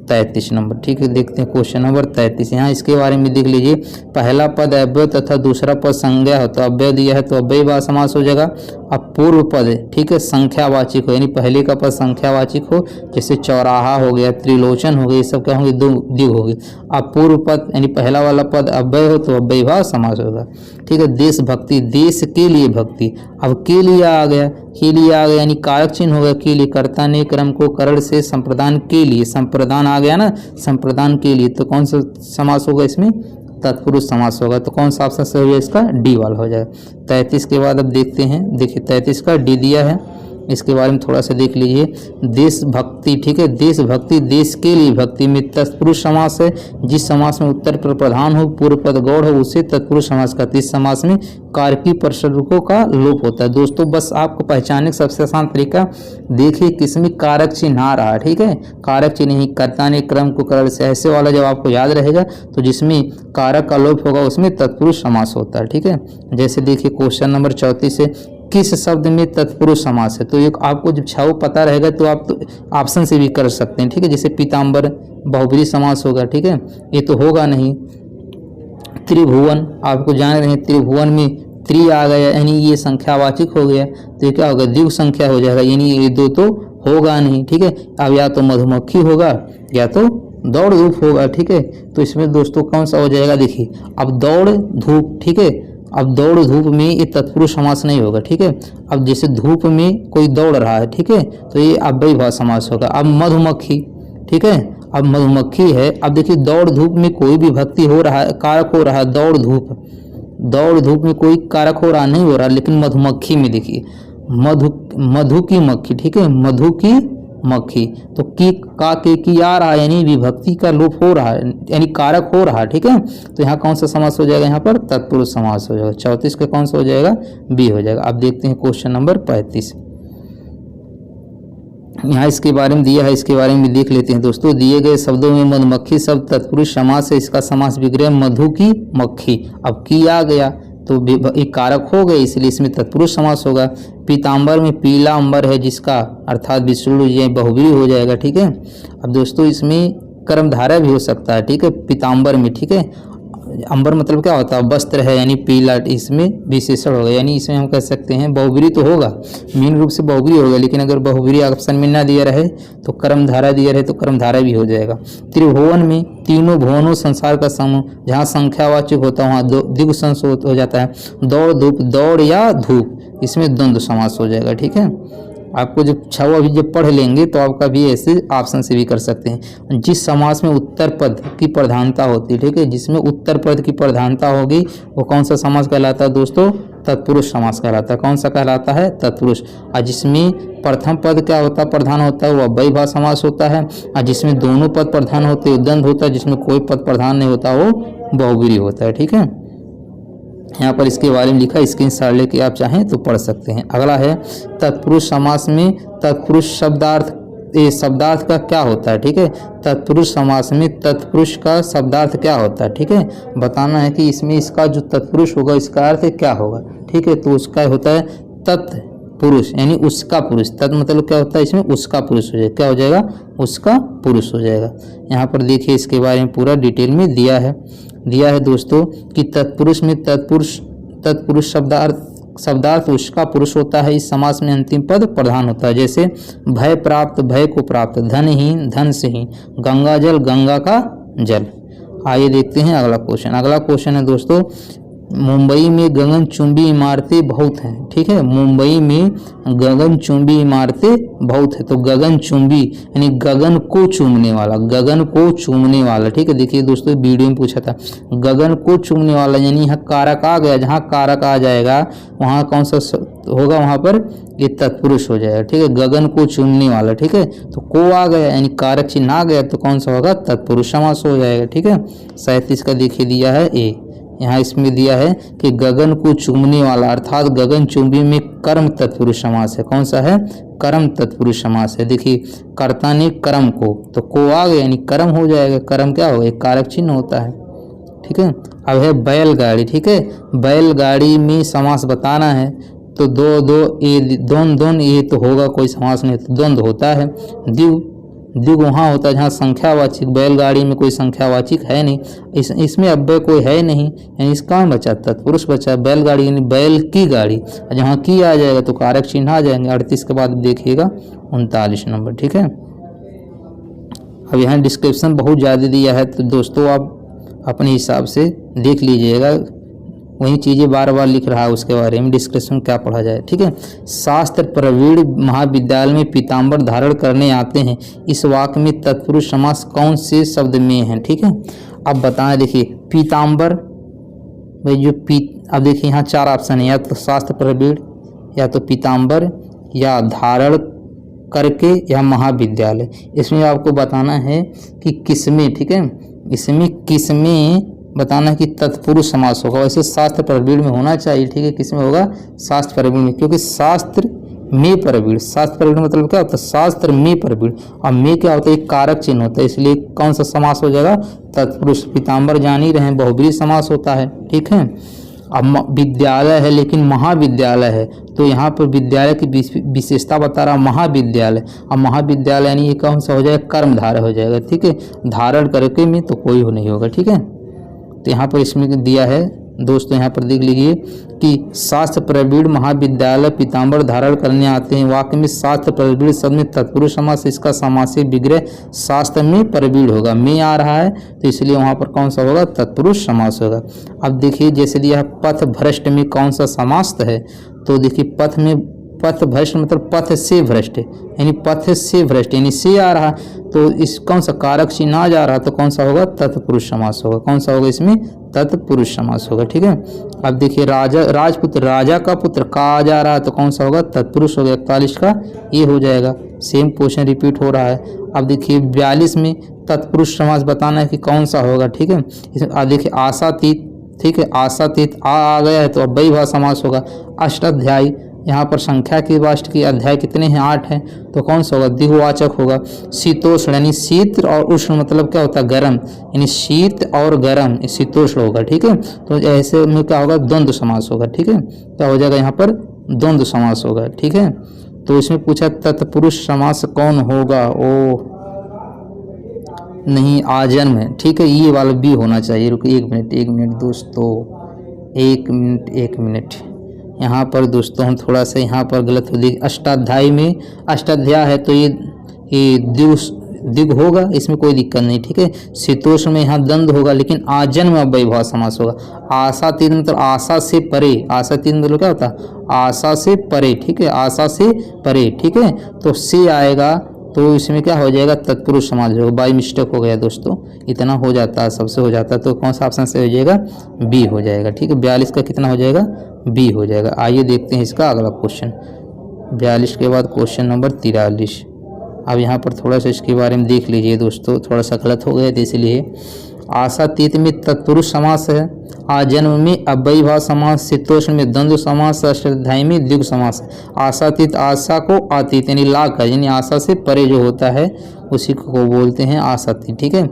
A: 33 नंबर, ठीक है, देखते हैं क्वेश्चन नंबर 33। यहाँ इसके बारे में देख लीजिए, पहला पद अव्यय तथा दूसरा पद संज्ञा हो, तो अव्यय दिया है तो अव्यय भाव समास हो जाएगा। अब पूर्व पद, ठीक है, संख्यावाचिक हो, यानी पहले का पद संख्यावाचिक हो, जैसे चौराहा हो गया, त्रिलोचन हो गया, ये सब क्या होंगे, द्विगु होंगे। अब पूर्व पद यानी पहला वाला पद अव्यय हो तो अव्यय भाव समास होगा, ठीक है। देशभक्ति, देश के लिए भक्ति, अब के लिए आ गया, यानी कारक चिन्ह हो गया, के लिए, कर्ता ने क्रम को करण से संप्रदान के लिए, संप्रदान आ गया ना, संप्रदान के लिए, तो कौन सा समास होगा, इसमें तत्पुरुष समास होगा, तो कौन सा ऑप्शन सही हो जाएगा, इसका डी वाला हो जाएगा। 33 के बाद अब देखते हैं, देखिए 33 का डी दिया है, इसके बारे में थोड़ा सा देख लीजिए। देशभक्ति, ठीक है, देशभक्ति, देश के लिए भक्ति में तत्पुरुष समास है। जिस समास में उत्तर पर प्रधान हो, पूर्व पद गौड़ हो, उसे तत्पुरुष समास कहते हैं। इस समास में कारकी प्रसर्गों का लोप होता है। दोस्तों बस आपको पहचानने का सबसे आसान तरीका देखिए किसमें कारक चिन्ह आ रहा है, ठीक है, कारक चिन्ह ही, कर्ता ने क्रम को करण से, ऐसे वाला जब आपको याद रहेगा तो जिसमें कारक का लोप होगा उसमें तत्पुरुष समास होता है, ठीक है। जैसे देखिए क्वेश्चन नंबर 34 से, किस शब्द में तत्पुरुष समास है, तो एक आपको जब छाव पता रहेगा तो आप तो ऑप्शन से भी कर सकते हैं, ठीक है। जैसे पीताम्बर बहुव्रीहि समास होगा, ठीक है, ये तो होगा नहीं, त्रिभुवन, आपको जान रहे हैं त्रिभुवन में त्रि आ गया यानी ये संख्यावाचक हो गया, तो ये क्या होगा द्विग संख्या हो जाएगा, यानी ये दो तो होगा नहीं। ठीक है, अब या तो मधुमक्खी होगा या तो दौड़ धूप होगा। ठीक है, तो इसमें दोस्तों कौन सा हो जाएगा, देखिए अब दौड़ धूप। ठीक है, अब दौड़ धूप में ये तत्पुरुष समास नहीं होगा। ठीक है, अब जैसे धूप में कोई दौड़ रहा है, ठीक है, तो ये अव्ययीभाव समास होगा। अब मधुमक्खी, ठीक है, अब मधुमक्खी है, अब देखिए दौड़ धूप में कोई भी भक्ति हो रहा है, कारक हो रहा है, दौड़ धूप में कोई कारक हो रहा नहीं हो रहा, लेकिन मधुमक्खी में देखिए मधु की मक्खी। ठीक है, मधु की मक्खी, तो की का के की आ रहा है यानी विभक्ति का लोप हो रहा है यानी कारक हो रहा है। ठीक है, तो यहाँ कौन सा समास हो जाएगा, यहाँ पर तत्पुरुष समास हो जाएगा। 34 का कौन सा हो जाएगा, बी हो जाएगा। अब देखते हैं क्वेश्चन नंबर 35। यहाँ इसके बारे में दिया है, इसके बारे में देख लेते हैं दोस्तों। दिए गए शब्दों में मधुमक्खी शब्द तत्पुरुष समास है, इसका समास विग्रह मधु की मक्खी। अब की आ गया तो एक कारक हो गए, इसलिए इसमें तत्पुरुष समास होगा। पीताम्बर में पीला अंबर है जिसका अर्थात विष्णु ये बहुव्रीहि हो जाएगा। ठीक है, अब दोस्तों इसमें कर्मधारय भी हो सकता है। ठीक है, पीताम्बर में, ठीक है, अंबर मतलब क्या होता है, वस्त्र है यानी पीला, इसमें विशेषण होगा, यानी इसमें हम कह सकते हैं बहुव्रीहि तो होगा, मेन रूप से बहुव्रीहि होगा, लेकिन अगर बहुव्रीहि ऑप्शन में ना दिया रहे तो कर्मधारा दिया रहे तो कर्मधारा भी हो जाएगा। त्रिभुवन में तीनों भुवनों संसार का समूह, जहाँ संख्यावाचक होता है वहाँ द्विगु संस हो जाता है। दौड़ धूप, दौड़ या धूप, इसमें द्वंद्व समास हो जाएगा। ठीक है, आपको जब छव अभी जब पढ़ लेंगे तो आपका भी ऐसे ऑप्शन से भी कर सकते हैं। जिस समास में उत्तर पद की प्रधानता होती है, ठीक है, जिसमें उत्तर पद की प्रधानता होगी वो कौन सा समास कहलाता है दोस्तों, तत्पुरुष समास कहलाता है। कौन सा कहलाता है, तत्पुरुष। और जिसमें प्रथम पद क्या होता है, प्रधान होता है, वो अव्ययीभाव समास होता है। और जिसमें दोनों पद प्रधान होते हैं द्वंद्व होता है, जिसमें कोई पद प्रधान नहीं होता वो बहुव्रीहि होता है। ठीक है, यहाँ पर इसके बारे में लिखा, स्क्रीनशॉट लेके आप चाहें तो पढ़ सकते हैं। अगला है तत्पुरुष समास में तत्पुरुष शब्दार्थ, ये शब्दार्थ का क्या होता है। ठीक है, तत्पुरुष समास में तत्पुरुष का शब्दार्थ क्या होता है। ठीक है, बताना है कि इसमें इसका जो तत्पुरुष होगा इसका अर्थ क्या होगा। ठीक है, तो उसका होता है तत्पुरुष यानी उसका पुरुष। तत् मतलब क्या होता है, इसमें उसका पुरुष हो जाएगा, क्या हो जाएगा, उसका पुरुष हो जाएगा। यहाँ पर देखिए इसके बारे में पूरा डिटेल में दिया है दोस्तों कि तत्पुरुष में तत्पुरुष शब्दार्थ उसका पुरुष होता है। इस समास में अंतिम पद प्रधान होता है, जैसे भय प्राप्त, भय को प्राप्त, धनहीन, धन से हीन, गंगा जल, गंगा का जल। आइए देखते हैं अगला क्वेश्चन। अगला क्वेश्चन है दोस्तों, मुंबई में गगनचुंबी इमारतें बहुत हैं। ठीक है, मुंबई में गगनचुंबी इमारतें बहुत है, तो गगनचुंबी यानी गगन को चूमने वाला, गगन को चूमने वाला। ठीक है, देखिए दोस्तों वीडियो में पूछा था गगन को चूमने वाला, यानी यहाँ कारक आ गया, जहाँ कारक आ जाएगा वहाँ कौन सा होगा, वहाँ पर ये तत्पुरुष हो जाएगा। ठीक है, गगन को चूमने वाला। ठीक है, तो को आ गया यानी कारक चिन्ह आ गया तो कौन सा होगा, तत्पुरुष समास हो जाएगा। ठीक है, 37 का देखिए दिया है ए, यहाँ इसमें दिया है कि गगन को चूमने वाला अर्थात गगन चुंबी में कर्म तत्पुरुष समास है। कौन सा है, कर्म तत्पुरुष समास है। देखिए कर्ता ने कर्म को आ गया यानी कर्म हो जाएगा। कर्म क्या होगा, एक कारक चिन्ह होता है। ठीक है, अब है बैलगाड़ी। ठीक है, बैलगाड़ी में समास बताना है तो दोन ये तो होगा, कोई समास नहीं तो द्वंद्व होता है। द्विगु वहाँ होता है जहाँ संख्यावाचक, बैलगाड़ी में कोई संख्यावाचक है नहीं, इसमें अव्यय कोई है नहीं, यानी इसका बचा तत्पुरुष बचा, बैलगाड़ी यानी बैल की गाड़ी, जहाँ की आ जाएगा तो कारक चिन्ह आ जाएंगे। 38 के बाद देखिएगा 39 नंबर। ठीक है, अब यहाँ डिस्क्रिप्शन बहुत ज़्यादा दिया है तो दोस्तों आप अपने हिसाब से देख लीजिएगा, वही चीज़ें बार बार लिख रहा है उसके बारे में डिस्कशन क्या पढ़ा जाए। ठीक है, शास्त्र प्रवीण महाविद्यालय में पीताम्बर धारण करने आते हैं, इस वाक्य में तत्पुरुष समास कौन से शब्द में है। ठीक है, अब बताएं, देखिए पीताम्बर भाई अब देखिए यहाँ 4 ऑप्शन है, या तो शास्त्र प्रवीण, या तो पीताम्बर, या धारण करके, या महाविद्यालय। इसमें आपको बताना है कि किसमें, ठीक है, इसमें किसमें बताना कि तत्पुरुष समास होगा। वैसे शास्त्र प्रवीण में होना चाहिए। ठीक है, किसमें होगा, शास्त्र प्रवीण में, क्योंकि शास्त्र में प्रवीण, शास्त्र प्रवीण मतलब क्या होता है, शास्त्र में प्रवीण, और में क्या होता है, एक कारक चिन्ह होता है, इसलिए कौन सा समास हो जाएगा, तत्पुरुष। पीताम्बर जान ही रहे हैं बहुव्रीहि समास होता है। ठीक है, अब विद्यालय है लेकिन महाविद्यालय है, तो यहाँ पर विद्यालय की विशेषता बता रहा महाविद्यालय, अब महाविद्यालय यानी ये कौन सा हो जाएगा, कर्मधारय हो जाएगा। ठीक है, धारण करके में तो कोई हो नहीं होगा। ठीक है, तो यहाँ पर इसमें दिया है दोस्तों, यहाँ पर देख लीजिए कि शास्त्र प्रवीण महाविद्यालय पीताम्बर धारण करने आते हैं। वाक्य में शास्त्र प्रवीण शब्द में तत्पुरुष समास, इसका समासिक विग्रह शास्त्र में प्रवीण होगा, में आ रहा है तो इसलिए वहाँ पर कौन सा होगा, तत्पुरुष समास होगा। अब देखिए जैसे दिया पथ भ्रष्ट में कौन सा समास है, तो देखिए पथ में, पथ भ्रष्ट मतलब पथ से भ्रष्ट, यानी पथ से भ्रष्ट यानी से आ रहा, तो इस कौन सा कारक चिन्ह आ जा रहा, तो कौन सा होगा, तत्पुरुष समास होगा। कौन सा होगा इसमें, तत्पुरुष समास होगा। ठीक है। अब देखिए राजा, राजपुत्र, राजा का पुत्र का आ जा रहा है तो कौन सा होगा, तत्पुरुष हो गया। 41 का ये हो जाएगा। सेम क्वेश्चन रिपीट हो रहा है। अब देखिए 42 में तत्पुरुष समास बताना है कि कौन सा होगा। ठीक है। इसमें देखिए आशातीत, ठीक है, आशातीत आ गया है तो अब वही समास होगा। अष्टाध्यायी, यहाँ पर संख्या की बात की, अध्याय कितने हैं, 8 हैं, तो कौन सा होगा, द्विवाचक होगा। शीतोष्ण यानी शीत और उष्ण मतलब क्या होता है, गर्म, यानी शीत और गर्म शीतोष्ण होगा। ठीक है। तो ऐसे में क्या होगा, द्वंद्व समास होगा। ठीक है। क्या हो जाएगा यहाँ पर, द्वंद्व समास होगा। ठीक है। तो इसमें पूछा तत्पुरुष समास कौन होगा, ओ नहीं आजन्म है। ठीक है, ये वाला भी होना चाहिए। रुको एक मिनट दोस्तों, एक मिनट यहाँ पर दोस्तों हम थोड़ा सा यहाँ पर गलत हो गई। अष्टाध्यायी में अष्टाध्याय है तो ये दिग होगा, इसमें कोई दिक्कत नहीं। ठीक है। शीतोष्ण में यहाँ दंड होगा, लेकिन आजन्म अव्ययभाव समास होगा। आशातीत मतलब आशा से परे, आशातीत मतलब क्या होता है, आशा से परे। ठीक है, आशा से परे। ठीक है। तो से आएगा तो इसमें क्या हो जाएगा, तत्पुरुष समास होगा। बाई मिस्टेक हो गया दोस्तों, इतना हो जाता है, सबसे हो जाता है, तो कौन सा ऑप्शन से हो जाएगा, बी हो जाएगा। ठीक है। 42 का कितना हो जाएगा, बी हो जाएगा। आइए देखते हैं इसका अगला क्वेश्चन। 42 के बाद क्वेश्चन नंबर 43। अब यहाँ पर थोड़ा सा इसके बारे में देख लीजिए दोस्तों, थोड़ा सा गलत हो गया था इसलिए। आशातीत में तत्पुरुष समास है, आजन्म में अव्ययभाव समास, शीतोष्ण में द्वंद्व समास, अष्टाध्यायी में द्विग समास। आशातीत आशा को आतीत यानी ला कर, यानी आशा से परे जो होता है उसी को बोलते हैं आशातीत। ठीक है।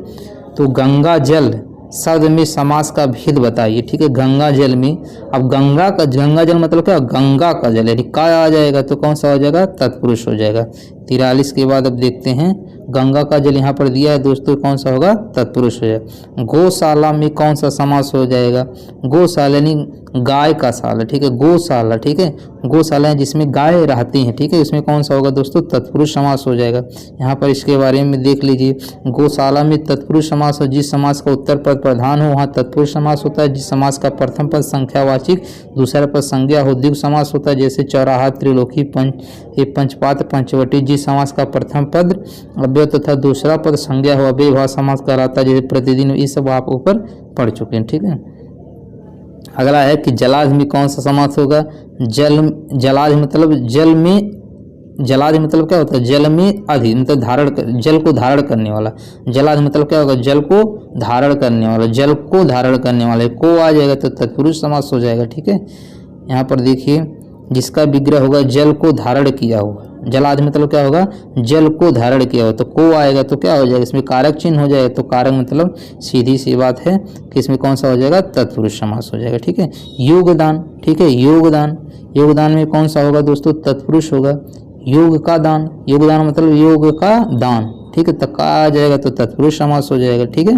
A: तो गंगा जल शब्द में समास का भेद बताइए। ठीक है। गंगा जल में, अब गंगा जल मतलब क्या, गंगा का जल, यानी का आ जाएगा तो कौन सा हो जाएगा, तत्पुरुष हो जाएगा। 43 के बाद अब देखते हैं, गंगा का जल यहाँ पर दिया है दोस्तों, कौन सा होगा, तत्पुरुष हो जाएगा। गौशाला में कौन सा समास हो जाएगा, गौशाला यानी गाय का शाला। ठीक है, गौशाला। ठीक है, गौशाला है जिसमें गाय रहती हैं। ठीक है, इसमें कौन सा होगा दोस्तों, तत्पुरुष समास हो जाएगा। यहाँ पर इसके बारे में देख लीजिए, गौशाला में तत्पुरुष समास हो, जिस समास का उत्तर पद प्रधान हो वहाँ तत्पुरुष समास होता है। जिस समास का प्रथम पद संख्यावाचक, दूसरा पद संज्ञा हो, द्विग समास होता है। जैसे चौराहा, त्रिलोकी, पंचपात्र, पंचवटी। जिस समास का प्रथम पद अव्यय तथा दूसरा पद संज्ञा हो, अव्ययभाव समास कहलाता है। जैसे प्रतिदिन, ये सब आप ऊपर पढ़ चुके हैं। ठीक है। अगला है कि जलाध में कौन सा समास होगा, जलाध मतलब जल में, जलाध मतलब क्या होता है, जल में अधि मतलब धारण कर, जल को धारण करने वाला। जलाध मतलब क्या होगा, जल को धारण करने वाला, जल को धारण करने वाले। को आ जाएगा तो तत्पुरुष समास हो जाएगा। ठीक है। यहाँ पर देखिए, जिसका विग्रह होगा जल को धारण किया हुआ, जलाध मतलब क्या होगा, जल को धारण किया हो, तो को आएगा तो क्या हो जाएगा, इसमें कारक चिन्ह हो जाएगा। तो कारक मतलब सीधी सी बात है कि इसमें कौन सा हो जाएगा, तत्पुरुष समास हो जाएगा। ठीक है। योगदान, ठीक है, योगदान, योगदान में कौन सा होगा दोस्तों, तत्पुरुष होगा। योग का दान, योगदान मतलब योग का दान। ठीक है, तो का आ जाएगा तो तत्पुरुष समास हो जाएगा। ठीक है।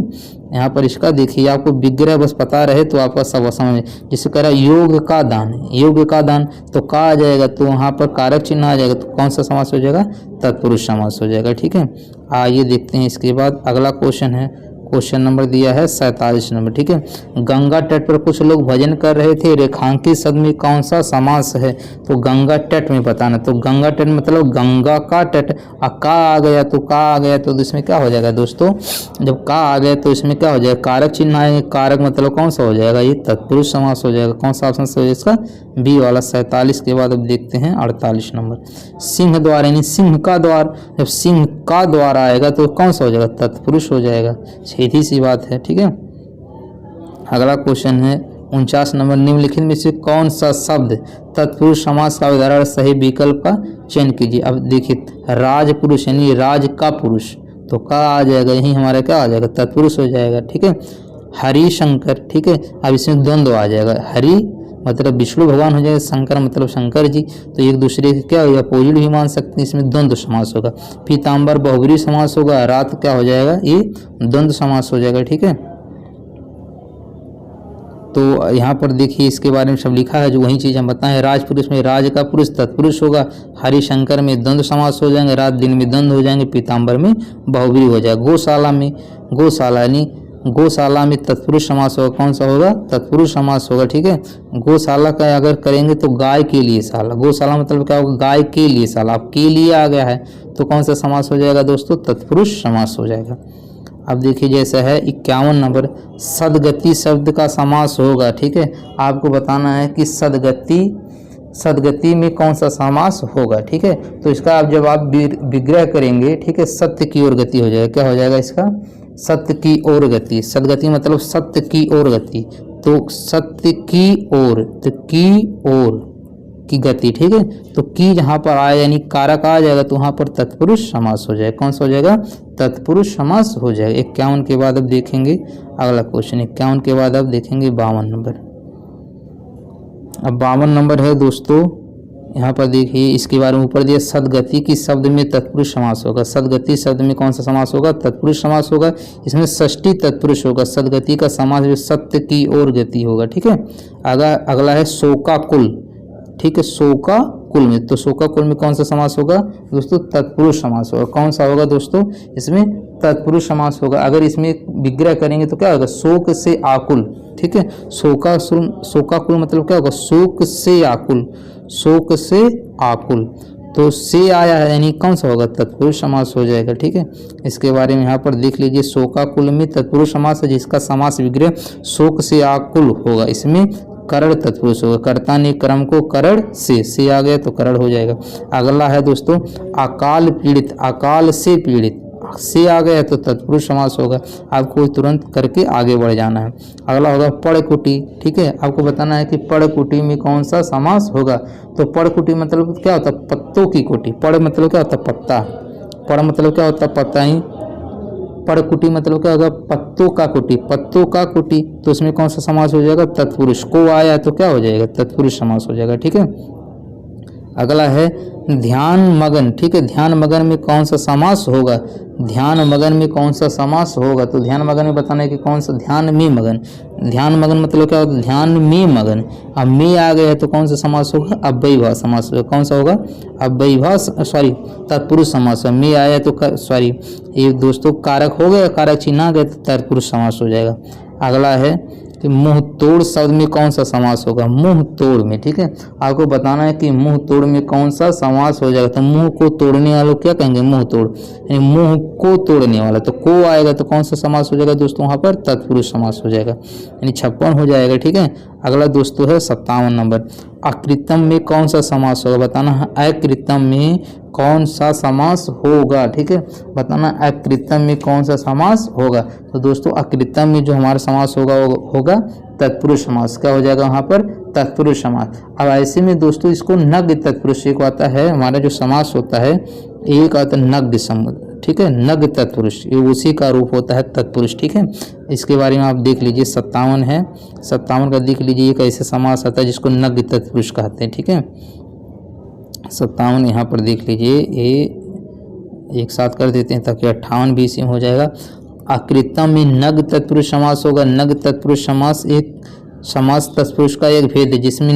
A: यहाँ पर इसका देखिए, आपको विग्रह बस पता रहे तो आपका सब समझ। जिसे कह रहा है योग का दान, योग का दान, तो का आ जाएगा तो वहाँ पर कारक चिन्ह आ जाएगा, तो कौन सा समास हो जाएगा, तत्पुरुष समास हो जाएगा। ठीक है। आइए देखते हैं इसके बाद अगला क्वेश्चन है, क्वेश्चन नंबर दिया है 47 नंबर। ठीक है। गंगा तट पर कुछ लोग भजन कर रहे थे, रेखांकित शब्द में कौन सा समास है, तो गंगा तट में बताना। तो गंगा तट मतलब गंगा का तट, का आ गया तो का आ गया तो इसमें क्या हो जाएगा दोस्तों, जब का आ गया तो इसमें क्या हो जाएगा, कारक चिन्ह आएंगे। कारक मतलब कौन सा हो जाएगा, ये तत्पुरुष समास हो जाएगा। कौन सा ऑप्शन से हो जाएगा इसका, बी वाला। 47 के बाद अब देखते हैं 48 नंबर। सिंह द्वार यानी सिंह का द्वार, जब सिंह का द्वार आएगा तो कौन सा हो जाएगा, तत्पुरुष हो जाएगा। सीधी सी बात है। ठीक है। अगला क्वेश्चन है 49 नंबर। निम्नलिखित में से कौन सा शब्द तत्पुरुष समास का उदाहरण, सही विकल्प का चयन कीजिए। अब देखिए, राजपुरुष यानी राज का पुरुष, तो का आ जाएगा, यही हमारा क्या आ जाएगा, तत्पुरुष हो जाएगा। ठीक है। हरिशंकर, ठीक है, अब इसमें द्वंद्व आ जाएगा। हरि मतलब विष्णु भगवान हो जाएगा, शंकर मतलब शंकर जी, तो एक दूसरे के क्या होगा, अपोजिट भी मान सकते हैं। इसमें द्वंद्व समास होगा। पीताम्बर बहुब्रीहि समास होगा। रात क्या हो जाएगा, ये द्वंद्व समास हो जाएगा। ठीक है। तो यहाँ पर देखिए इसके बारे में सब लिखा है, जो वही चीज़ हम बताएं। राजपुरुष में राज का पुरुष तत्पुरुष होगा, हरिशंकर में द्वंद्व समास हो जाएंगे, रात दिन में द्वंद्व हो जाएंगे, पीताम्बर में बहुव्रीहि हो जाएगा। गौशाला में गौशाला यानी गौशाला में तत्पुरुष समास होगा, कौन सा होगा? तत्पुरुष समास होगा, ठीक है। गौशाला का अगर करेंगे तो गाय के लिए शाला, गौशाला मतलब क्या होगा? गाय के लिए शाला, अब के लिए आ गया है तो कौन सा समास हो जाएगा दोस्तों? तत्पुरुष समास हो जाएगा। अब देखिए जैसा है 51 नंबर, सदगति शब्द का समास होगा, ठीक है। आपको बताना है कि सदगति में कौन सा समास होगा, ठीक है। तो इसका आप जब आप विग्रह करेंगे, ठीक है, सत्य की ओर गति हो जाएगा। क्या हो जाएगा इसका? सत्य की ओर गति। सदगति मतलब सत्य की ओर गति, तो सत्य की ओर, तो की ओर की गति, ठीक है। तो की जहाँ पर आए यानी कारक आ जाएगा तो वहाँ पर तत्पुरुष समास हो जाएगा। कौन सा हो जाएगा? तत्पुरुष समास हो जाएगा। 51 के बाद अब देखेंगे अगला क्वेश्चन। 51 के बाद अब देखेंगे 52 नंबर। अब 52 नंबर है दोस्तों, यहाँ पर देखिए इसके बारे में ऊपर दिया, सदगति की शब्द में तत्पुरुष समास होगा। सदगति शब्द में कौन सा समास होगा? तत्पुरुष समास होगा। इसमें षष्ठी तत्पुरुष होगा। सदगति का समास भी सत्य की ओर गति होगा, ठीक है। अगला है शोकाकुल, ठीक है। शोकाकुल में, तो शोकाकुल में कौन सा समास होगा दोस्तों? तत्पुरुष समास होगा। कौन सा होगा दोस्तों? इसमें तत्पुरुष समास होगा। अगर इसमें विग्रह करेंगे तो क्या होगा? शोक से आकुल, ठीक है। शोकाकुल मतलब क्या होगा? शोक से आकुल, शोक से आकुल, तो से आया है यानी कौन सा होगा? तत्पुरुष समास हो जाएगा, ठीक है। इसके बारे में यहाँ पर देख लीजिए, शोकाकुल में तत्पुरुष समास है जिसका समास विग्रह शोक से आकुल होगा। इसमें करण तत्पुरुष होगा। कर्ता ने क्रम को करण से आ गया तो करण हो जाएगा। अगला है दोस्तों अकाल पीड़ित, अकाल से पीड़ित, से आ गया तो तत्पुरुष समास होगा। आपको तुरंत करके आगे बढ़ जाना है। अगला होगा पड़कुटी, ठीक है। आपको बताना है कि पड़कुटी में कौन सा समास होगा। तो पड़कुटी मतलब क्या होता है? पत्तों की कुटी। पड़ मतलब क्या होता है? पत्ता। पड़ मतलब क्या होता है? पत्ता ही। पड़कुटी मतलब क्या होगा? पत्तों का कुटी, पत्तों का कुटी, तो इसमें कौन सा समास हो जाएगा? तत्पुरुष। को आया तो क्या हो जाएगा? तत्पुरुष समास हो जाएगा, ठीक है। अगला है ध्यान मगन, ठीक है। ध्यान मगन में कौन सा समास होगा? ध्यान मगन में कौन सा समास होगा? तो ध्यान मगन में बताना है कि कौन सा? ध्यान में मगन। ध्यान मगन मतलब क्या होता है? ध्यान में मगन। अब में आ गया है तो कौन सा समास होगा? अव्ययीभाव समास होगा। कौन सा होगा? अव्ययीभाव, सॉरी तत्पुरुष समास है। में आया तो सॉरी ये दोस्तों कारक हो गया, कारक चिन्ह आ गया तो तत्पुरुष समास हो जाएगा। अगला है कि मुंह तोड़ शब्द में कौन सा समास होगा? मुंह तोड़ में, ठीक है। आपको बताना है कि मुंह तोड़ में कौन सा समास हो जाएगा। तो मुंह को तोड़ने वालों क्या कहेंगे? मुंह तोड़, यानी मुंह को तोड़ने वाला। तो को आएगा तो कौन सा समास हो जाएगा दोस्तों? वहाँ पर तत्पुरुष समास हो जाएगा, यानी 56 हो जाएगा, ठीक है। अगला दोस्तों है 57 नंबर, अकृतम में कौन सा समास होगा? बताना है अकृतम में कौन सा समास होगा, ठीक है। बताना अकृतम में कौन सा समास होगा। तो दोस्तों अकृतम में जो हमारा समास होगा तत्पुरुष समास। क्या हो जाएगा वहाँ पर? तत्पुरुष समास। अब ऐसे में दोस्तों इसको नग्न तत्पुरुष, एक आता है हमारा जो समास होता है, एक आता है नग्न समुद्र, ठीक है। नग्न तत्पुरुष ये उसी का रूप होता है तत्पुरुष, ठीक है। इसके बारे में आप देख लीजिए 57 है, 57 का देख लीजिए, एक ऐसे समास आता है जिसको नग्न तत्पुरुष कहते हैं, ठीक है। 57 यहाँ पर देख लीजिए, ये एक साथ कर देते हैं ताकि 58 भी इसी में हो जाएगा। अकृतम में नग्न तत्पुरुष समास होगा। नग्न तत्पुरुष समास एक समास तत्पुरुष का एक भेद है जिसमें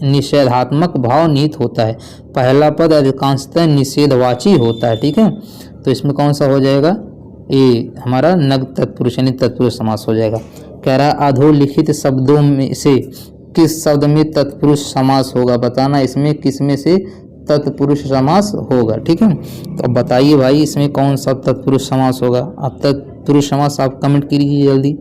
A: निषेधात्मक भाव निहित होता है। पहला पद अधिकांशतः निषेधवाची होता है, ठीक है। तो इसमें कौन सा हो जाएगा? ये हमारा नग्न तत्पुरुष यानी तत्पुरुष समास हो जाएगा। कह रहा अधोलिखित शब्दों में से किस शब्द में तत्पुरुष समास होगा? बताना इसमें किस में से तत्पुरुष समास होगा, ठीक है। तो अब बताइए भाई इसमें कौन सा तत्पुरुष समास होगा। अब तत्पुरुष समास आप कमेंट कीजिए जल्दी।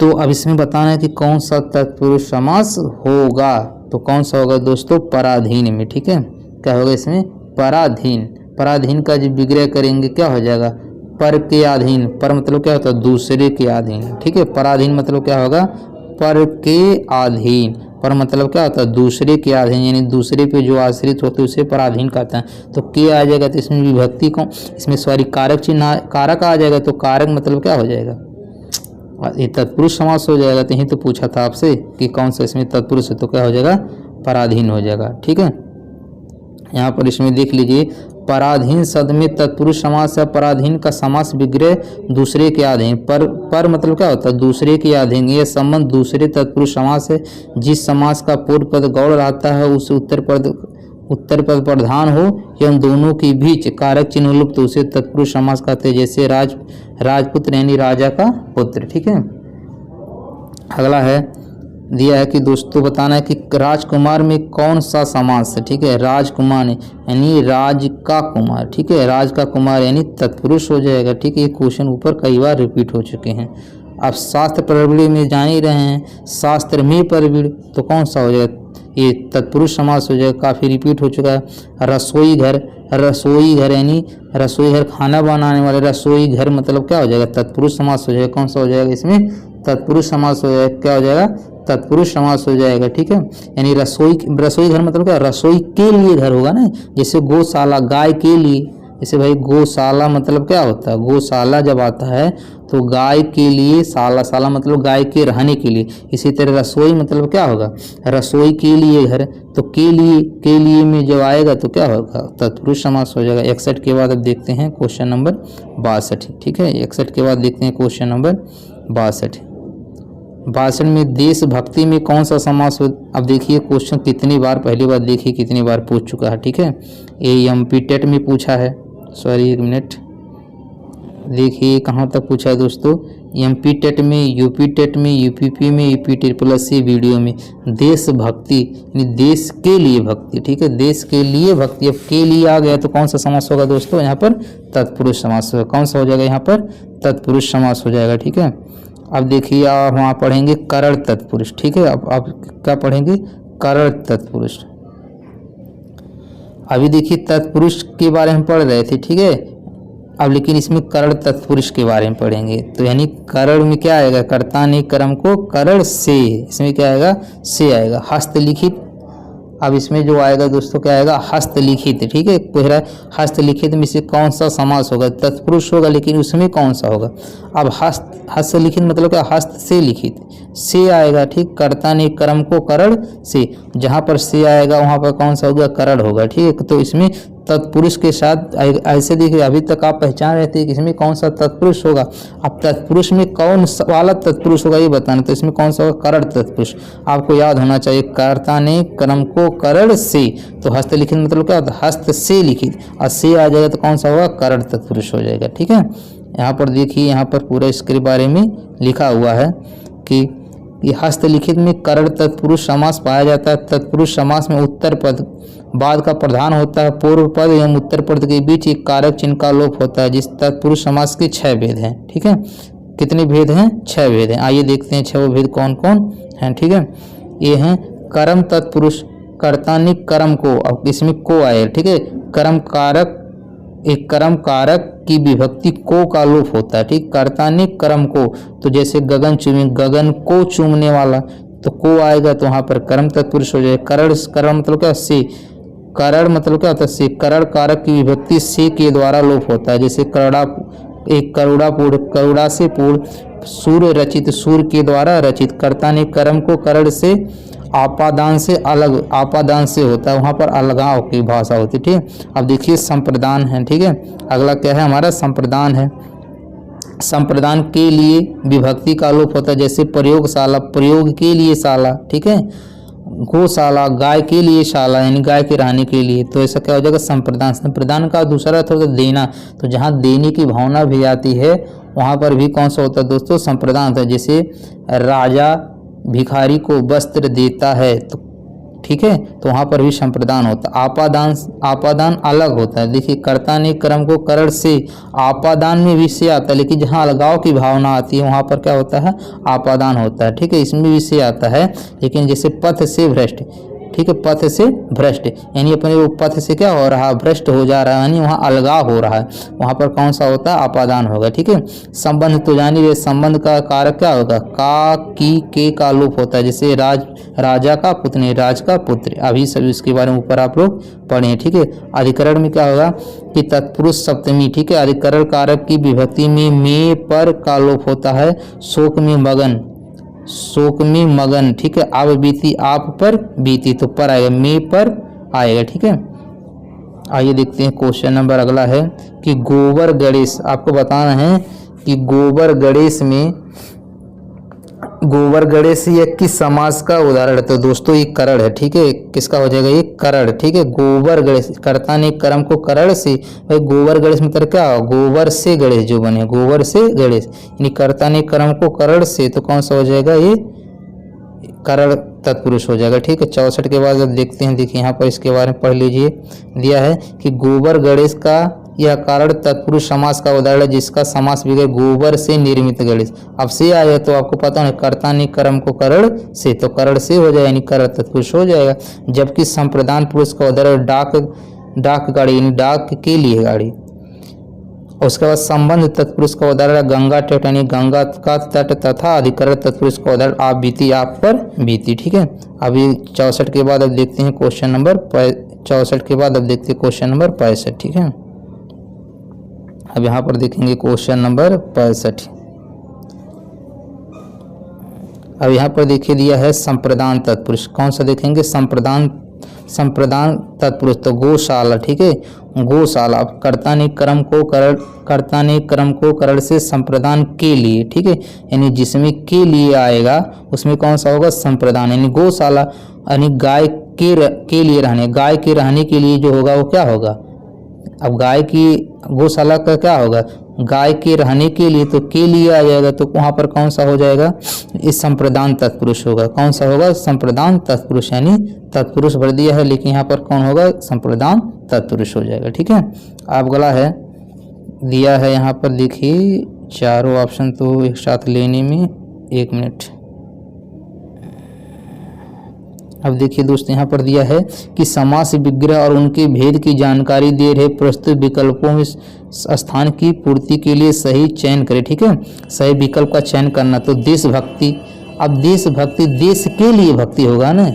A: तो अब इसमें बताना है कि कौन सा तत्पुरुष समास होगा। तो कौन सा होगा दोस्तों? पराधीन में, ठीक है। क्या होगा इसमें? पराधीन। पराधीन का जब विग्रह करेंगे क्या हो जाएगा? पर के अधीन। पर मतलब क्या होता है? दूसरे के अधीन, ठीक है। पराधीन मतलब क्या होगा? पर के अधीन। पर मतलब क्या होता है? दूसरे के अधीन, यानी दूसरे पे जो आश्रित होते हैं उसे पराधीन कहते हैं। तो के आ जाएगा तो इसमें विभक्ति को, इसमें सॉरी कारक चिन्ह, कारक आ जाएगा तो कारक मतलब क्या हो जाएगा? ये तत्पुरुष समास हो जाएगा। तो यही तो पूछा था आपसे कि कौन सा इसमें तत्पुरुष है, तो क्या हो जाएगा? पराधीन हो जाएगा, ठीक है। यहाँ पर इसमें देख लीजिए पराधीन शब्द में तत्पुरुष समास है। पराधीन का समास विग्रह दूसरे के अधीन। पर मतलब क्या होता है? दूसरे के अधीन। यह संबंध दूसरे तत्पुरुष समास है। जिस समास का पूर्व पद गौड़ रहता है उसे उत्तर पद प्रधान हो एवं दोनों के बीच कारक चिन्ह लुप्त उसे तत्पुरुष समास कहते हैं। जैसे राजपुत्र यानी राजा का पुत्र। ठीक है। अगला है दिया है कि दोस्तों बताना है कि राजकुमार में कौन सा समास है। ठीक है। राजकुमार यानी राज का कुमार। ठीक है। राज का कुमार यानी तत्पुरुष हो जाएगा। ठीक है। ये क्वेश्चन ऊपर कई बार रिपीट हो चुके हैं। अब शास्त्र प्रवीण में जान ही रहे हैं, शास्त्र में प्रवीण तो कौन सा हो जाएगा? ये तत्पुरुष समास हो जाएगा। काफ़ी रिपीट हो चुका है। रसोई घर यानी रसोई घर खाना बनाने वाले। रसोई घर मतलब क्या हो जाएगा? तत्पुरुष समास हो जाएगा। कौन सा हो जाएगा? इसमें तत्पुरुष समास हो जाएगा। क्या हो जाएगा? तत्पुरुष समास हो जाएगा। ठीक है। यानी रसोई घर मतलब क्या? रसोई के लिए घर होगा ना। जैसे गौशाला गाय के लिए। जैसे भाई गौशाला मतलब क्या होता है? गौशाला जब आता है तो गाय के लिए, शाला मतलब गाय के रहने के लिए। इसी तरह रसोई मतलब क्या होगा? रसोई के लिए घर। तो के लिए में जब आएगा तो क्या होगा? तत्पुरुष समास हो जाएगा। 61 के बाद अब देखते हैं क्वेश्चन नंबर 62। ठीक है। 61 के बाद देखते हैं क्वेश्चन नंबर 62 में देशभक्ति में कौन सा समास हो? अब देखिए क्वेश्चन कितनी बार, पहली बार देखिए कितनी बार पूछ चुका है। ठीक है। ये एमपी टेट में पूछा है। सॉरी 1 मिनट, देखिए कहाँ तक पूछा है दोस्तों। एमपी टेट में, यूपी टेट में, यूपीपी में, यूपी टेट प्लस ये वीडियो में देशभक्ति यानी देश के लिए भक्ति। ठीक है। देश के लिए भक्ति। अब के लिए आ गया तो कौन सा समास होगा दोस्तों? यहाँ पर तत्पुरुष समास होगा। कौन सा हो जाएगा? यहाँ पर तत्पुरुष समास हो जाएगा। ठीक है। अब देखिए आप वहाँ पढ़ेंगे करण तत्पुरुष। ठीक है। अब आप क्या पढ़ेंगे? करण तत्पुरुष। अभी देखिए तत्पुरुष के बारे में पढ़ रहे थे। ठीक है। अब लेकिन इसमें करण तत्पुरुष के बारे में पढ़ेंगे। तो यानी करण में क्या आएगा? कर्ता ने कर्म को करण से, इसमें क्या आएगा? से आएगा। हस्तलिखित। अब इसमें जो आएगा दोस्तों क्या आएगा? हस्तलिखित। ठीक है। पहला हस्तलिखित में से कौन सा समास होगा? तत्पुरुष होगा, लेकिन उसमें कौन सा होगा? अब हस्तलिखित मतलब क्या? हस्त से लिखित, से आएगा। ठीक। कर्ता ने कर्म को करण से, जहाँ पर से आएगा वहाँ पर कौन सा होगा? करण होगा। ठीक है। तो इसमें तत्पुरुष के साथ ऐसे देखिए, अभी तक आप पहचान रहे थे कि इसमें कौन सा तत्पुरुष होगा। अब तत्पुरुष में कौन वाला तत्पुरुष होगा ये बताना। तो इसमें कौन सा होगा? करण तत्पुरुष। आपको याद होना चाहिए, कर्ता ने कर्म को करण से। तो हस्तलिखित मतलब क्या होता है? हस्त से लिखित। और से आ जाएगा तो कौन सा होगा? करण तत्पुरुष हो जाएगा। ठीक है। यहाँ पर देखिए, यहाँ पर पूरा इसके बारे में लिखा हुआ है कि ये हस्तलिखित में करण तत्पुरुष समास पाया जाता है। तत्पुरुष समास में उत्तर पद बाद का प्रधान होता है। पूर्व पद एवं उत्तर पद के बीच एक कारक चिन्ह का लोप होता है। जिस तत्पुरुष समास के 6 भेद हैं। ठीक है। कितने भेद हैं? 6 भेद हैं। आइए देखते हैं 6 भेद कौन कौन हैं। ठीक है। ये हैं कर्म तत्पुरुष, कर्ता ने कर्म को, अब इसमें को आए। ठीक है। कर्म कारक, एक कर्म कारक की विभक्ति को का लोप होता है। ठीक। कर्ता ने कर्म को, तो जैसे गगन चूमे, गगन को चूमने वाला, तो को आएगा तो वहाँ पर कर्म तत्पुरुष हो जाएगा। करण मतलब क्या? से। करण मतलब क्या होता है? से। करण कारक की विभक्ति से के द्वारा लोप होता है। जैसे करुणा से पूर्ण, सूर्य रचित, सूर्य के द्वारा रचित। कर्ता ने कर्म को करण से, आपादान से अलग, आपादान से होता है, वहाँ पर अलगाव की भाषा होती है। ठीक। अब देखिए संप्रदान है। ठीक है। अगला क्या है हमारा? संप्रदान है। संप्रदान के लिए विभक्ति का लोप होता है। जैसे प्रयोगशाला, प्रयोग के लिए शाला। ठीक है। गौशाला, गाय के लिए शाला यानी गाय के रहने के लिए। तो ऐसा क्या हो जाएगा? संप्रदान। संप्रदान का दूसरा अर्थ होता है देना। तो जहाँ देने की भावना भी आती है वहाँ पर भी कौन सा होता है दोस्तों? संप्रदान होता है। जैसे राजा भिखारी को वस्त्र देता है, तो ठीक है, तो वहाँ पर भी संप्रदान होता है। आपादान अलग होता है। देखिए कर्ता ने कर्म को करण से, आपादान में भी से आता है, लेकिन जहाँ अलगाव की भावना आती है वहाँ पर क्या होता है? आपादान होता है। ठीक है। इसमें भी से आता है, लेकिन जैसे पथ से भ्रष्ट। ठीक है। पथ से भ्रष्ट यानी अपने वो पथ से क्या हो रहा है? भ्रष्ट हो जा रहा है, यानी वहाँ अलगाव हो रहा है, वहाँ पर कौन सा होता है? आपादान होगा। ठीक है। संबंध तो जानी रहे, संबंध का कारक क्या होगा? का, की, के का लोप होता है। जैसे राजा का पुत्र, राज का पुत्र। अभी सभी इसके बारे में ऊपर आप लोग पढ़े। ठीक है। अधिकरण में क्या होगा कि तत्पुरुष सप्तमी। ठीक है। अधिकरण कारक की विभक्ति में पर का लोप होता है। शोक में मगन, शोक में मगन। ठीक है। अब बीती, आप पर बीती, तो पर आएगा, में पर आएगा। ठीक है। आइए देखते हैं क्वेश्चन नंबर अगला है कि गोबर गणेश, आपको बताना है कि गोबर गणेश में गोबर गणेश ये किस समास का उदाहरण है। तो दोस्तों ये करण है, ठीक है, किसका हो जाएगा ये करण, ठीक है। गोबर गणेश, कर्ता ने कर्म को करण से, भाई गोबर गणेश मतलब क्या हो, गोबर से गणेश जो बने, गोबर से गणेश, यानी कर्ता ने कर्म को करण से, तो कौन सा हो जाएगा ये करण तत्पुरुष हो जाएगा, ठीक है। 64 के बाद अब देखते हैं, देखिए यहाँ पर इसके बारे में पढ़ लीजिए, दिया है कि गोबर गणेश का यह कारण तत्पुरुष समास का उदाहरण है जिसका समास भी गोबर से निर्मित गणेश। अब से आया तो आपको पता है कर्ता ने कर्म को करण से, तो करण से हो जाएगा यानी करण तत्पुरुष हो जाएगा। जबकि संप्रदान पुरुष का उदाहरण डाक गाड़ी यानी डाक के लिए गाड़ी। उसके बाद संबंध तत्पुरुष का उदाहरण गंगा तट यानी गंगा का तट तथा अधिकरण तत्पुरुष का उदाहरण आप बीती, आप पर बीती, ठीक है। अभी 64 के बाद अब देखते हैं क्वेश्चन नंबर 64 के बाद अब देखते हैं क्वेश्चन नंबर 65, ठीक है। अब यहाँ पर देखेंगे क्वेश्चन नंबर 65। अब यहाँ पर देखिए दिया है संप्रदान तत्पुरुष, कौन सा देखेंगे, संप्रदान तत्पुरुष, तो गौशाला, ठीक है, गौशाला। अब कर्ता ने कर्म को करण से संप्रदान के लिए, ठीक है, यानी जिसमें के लिए आएगा उसमें कौन सा होगा संप्रदान, यानी गौशाला यानी गाय के लिए रहने, गाय के रहने के लिए जो होगा वो क्या होगा, अब गाय की गौशाला का क्या होगा, गाय के रहने के लिए, तो के लिए आ जाएगा, तो वहाँ पर कौन सा हो जाएगा, इस संप्रदान तत्पुरुष होगा, कौन सा होगा संप्रदान तत्पुरुष, यानी तत्पुरुष भर दिया है लेकिन यहाँ पर कौन होगा संप्रदान तत्पुरुष हो जाएगा, ठीक है। अब अगला है दिया है यहाँ पर देखिए चारों ऑप्शन तो एक साथ लेने में 1 मिनट। अब देखिए दोस्तों यहाँ पर दिया है कि समास विग्रह और उनके भेद की जानकारी दे रहे प्रस्तुत विकल्पों में स्थान की पूर्ति के लिए सही चयन करें, ठीक है, सही विकल्प का चयन करना। तो देशभक्ति, अब देशभक्ति देश के लिए भक्ति होगा ना,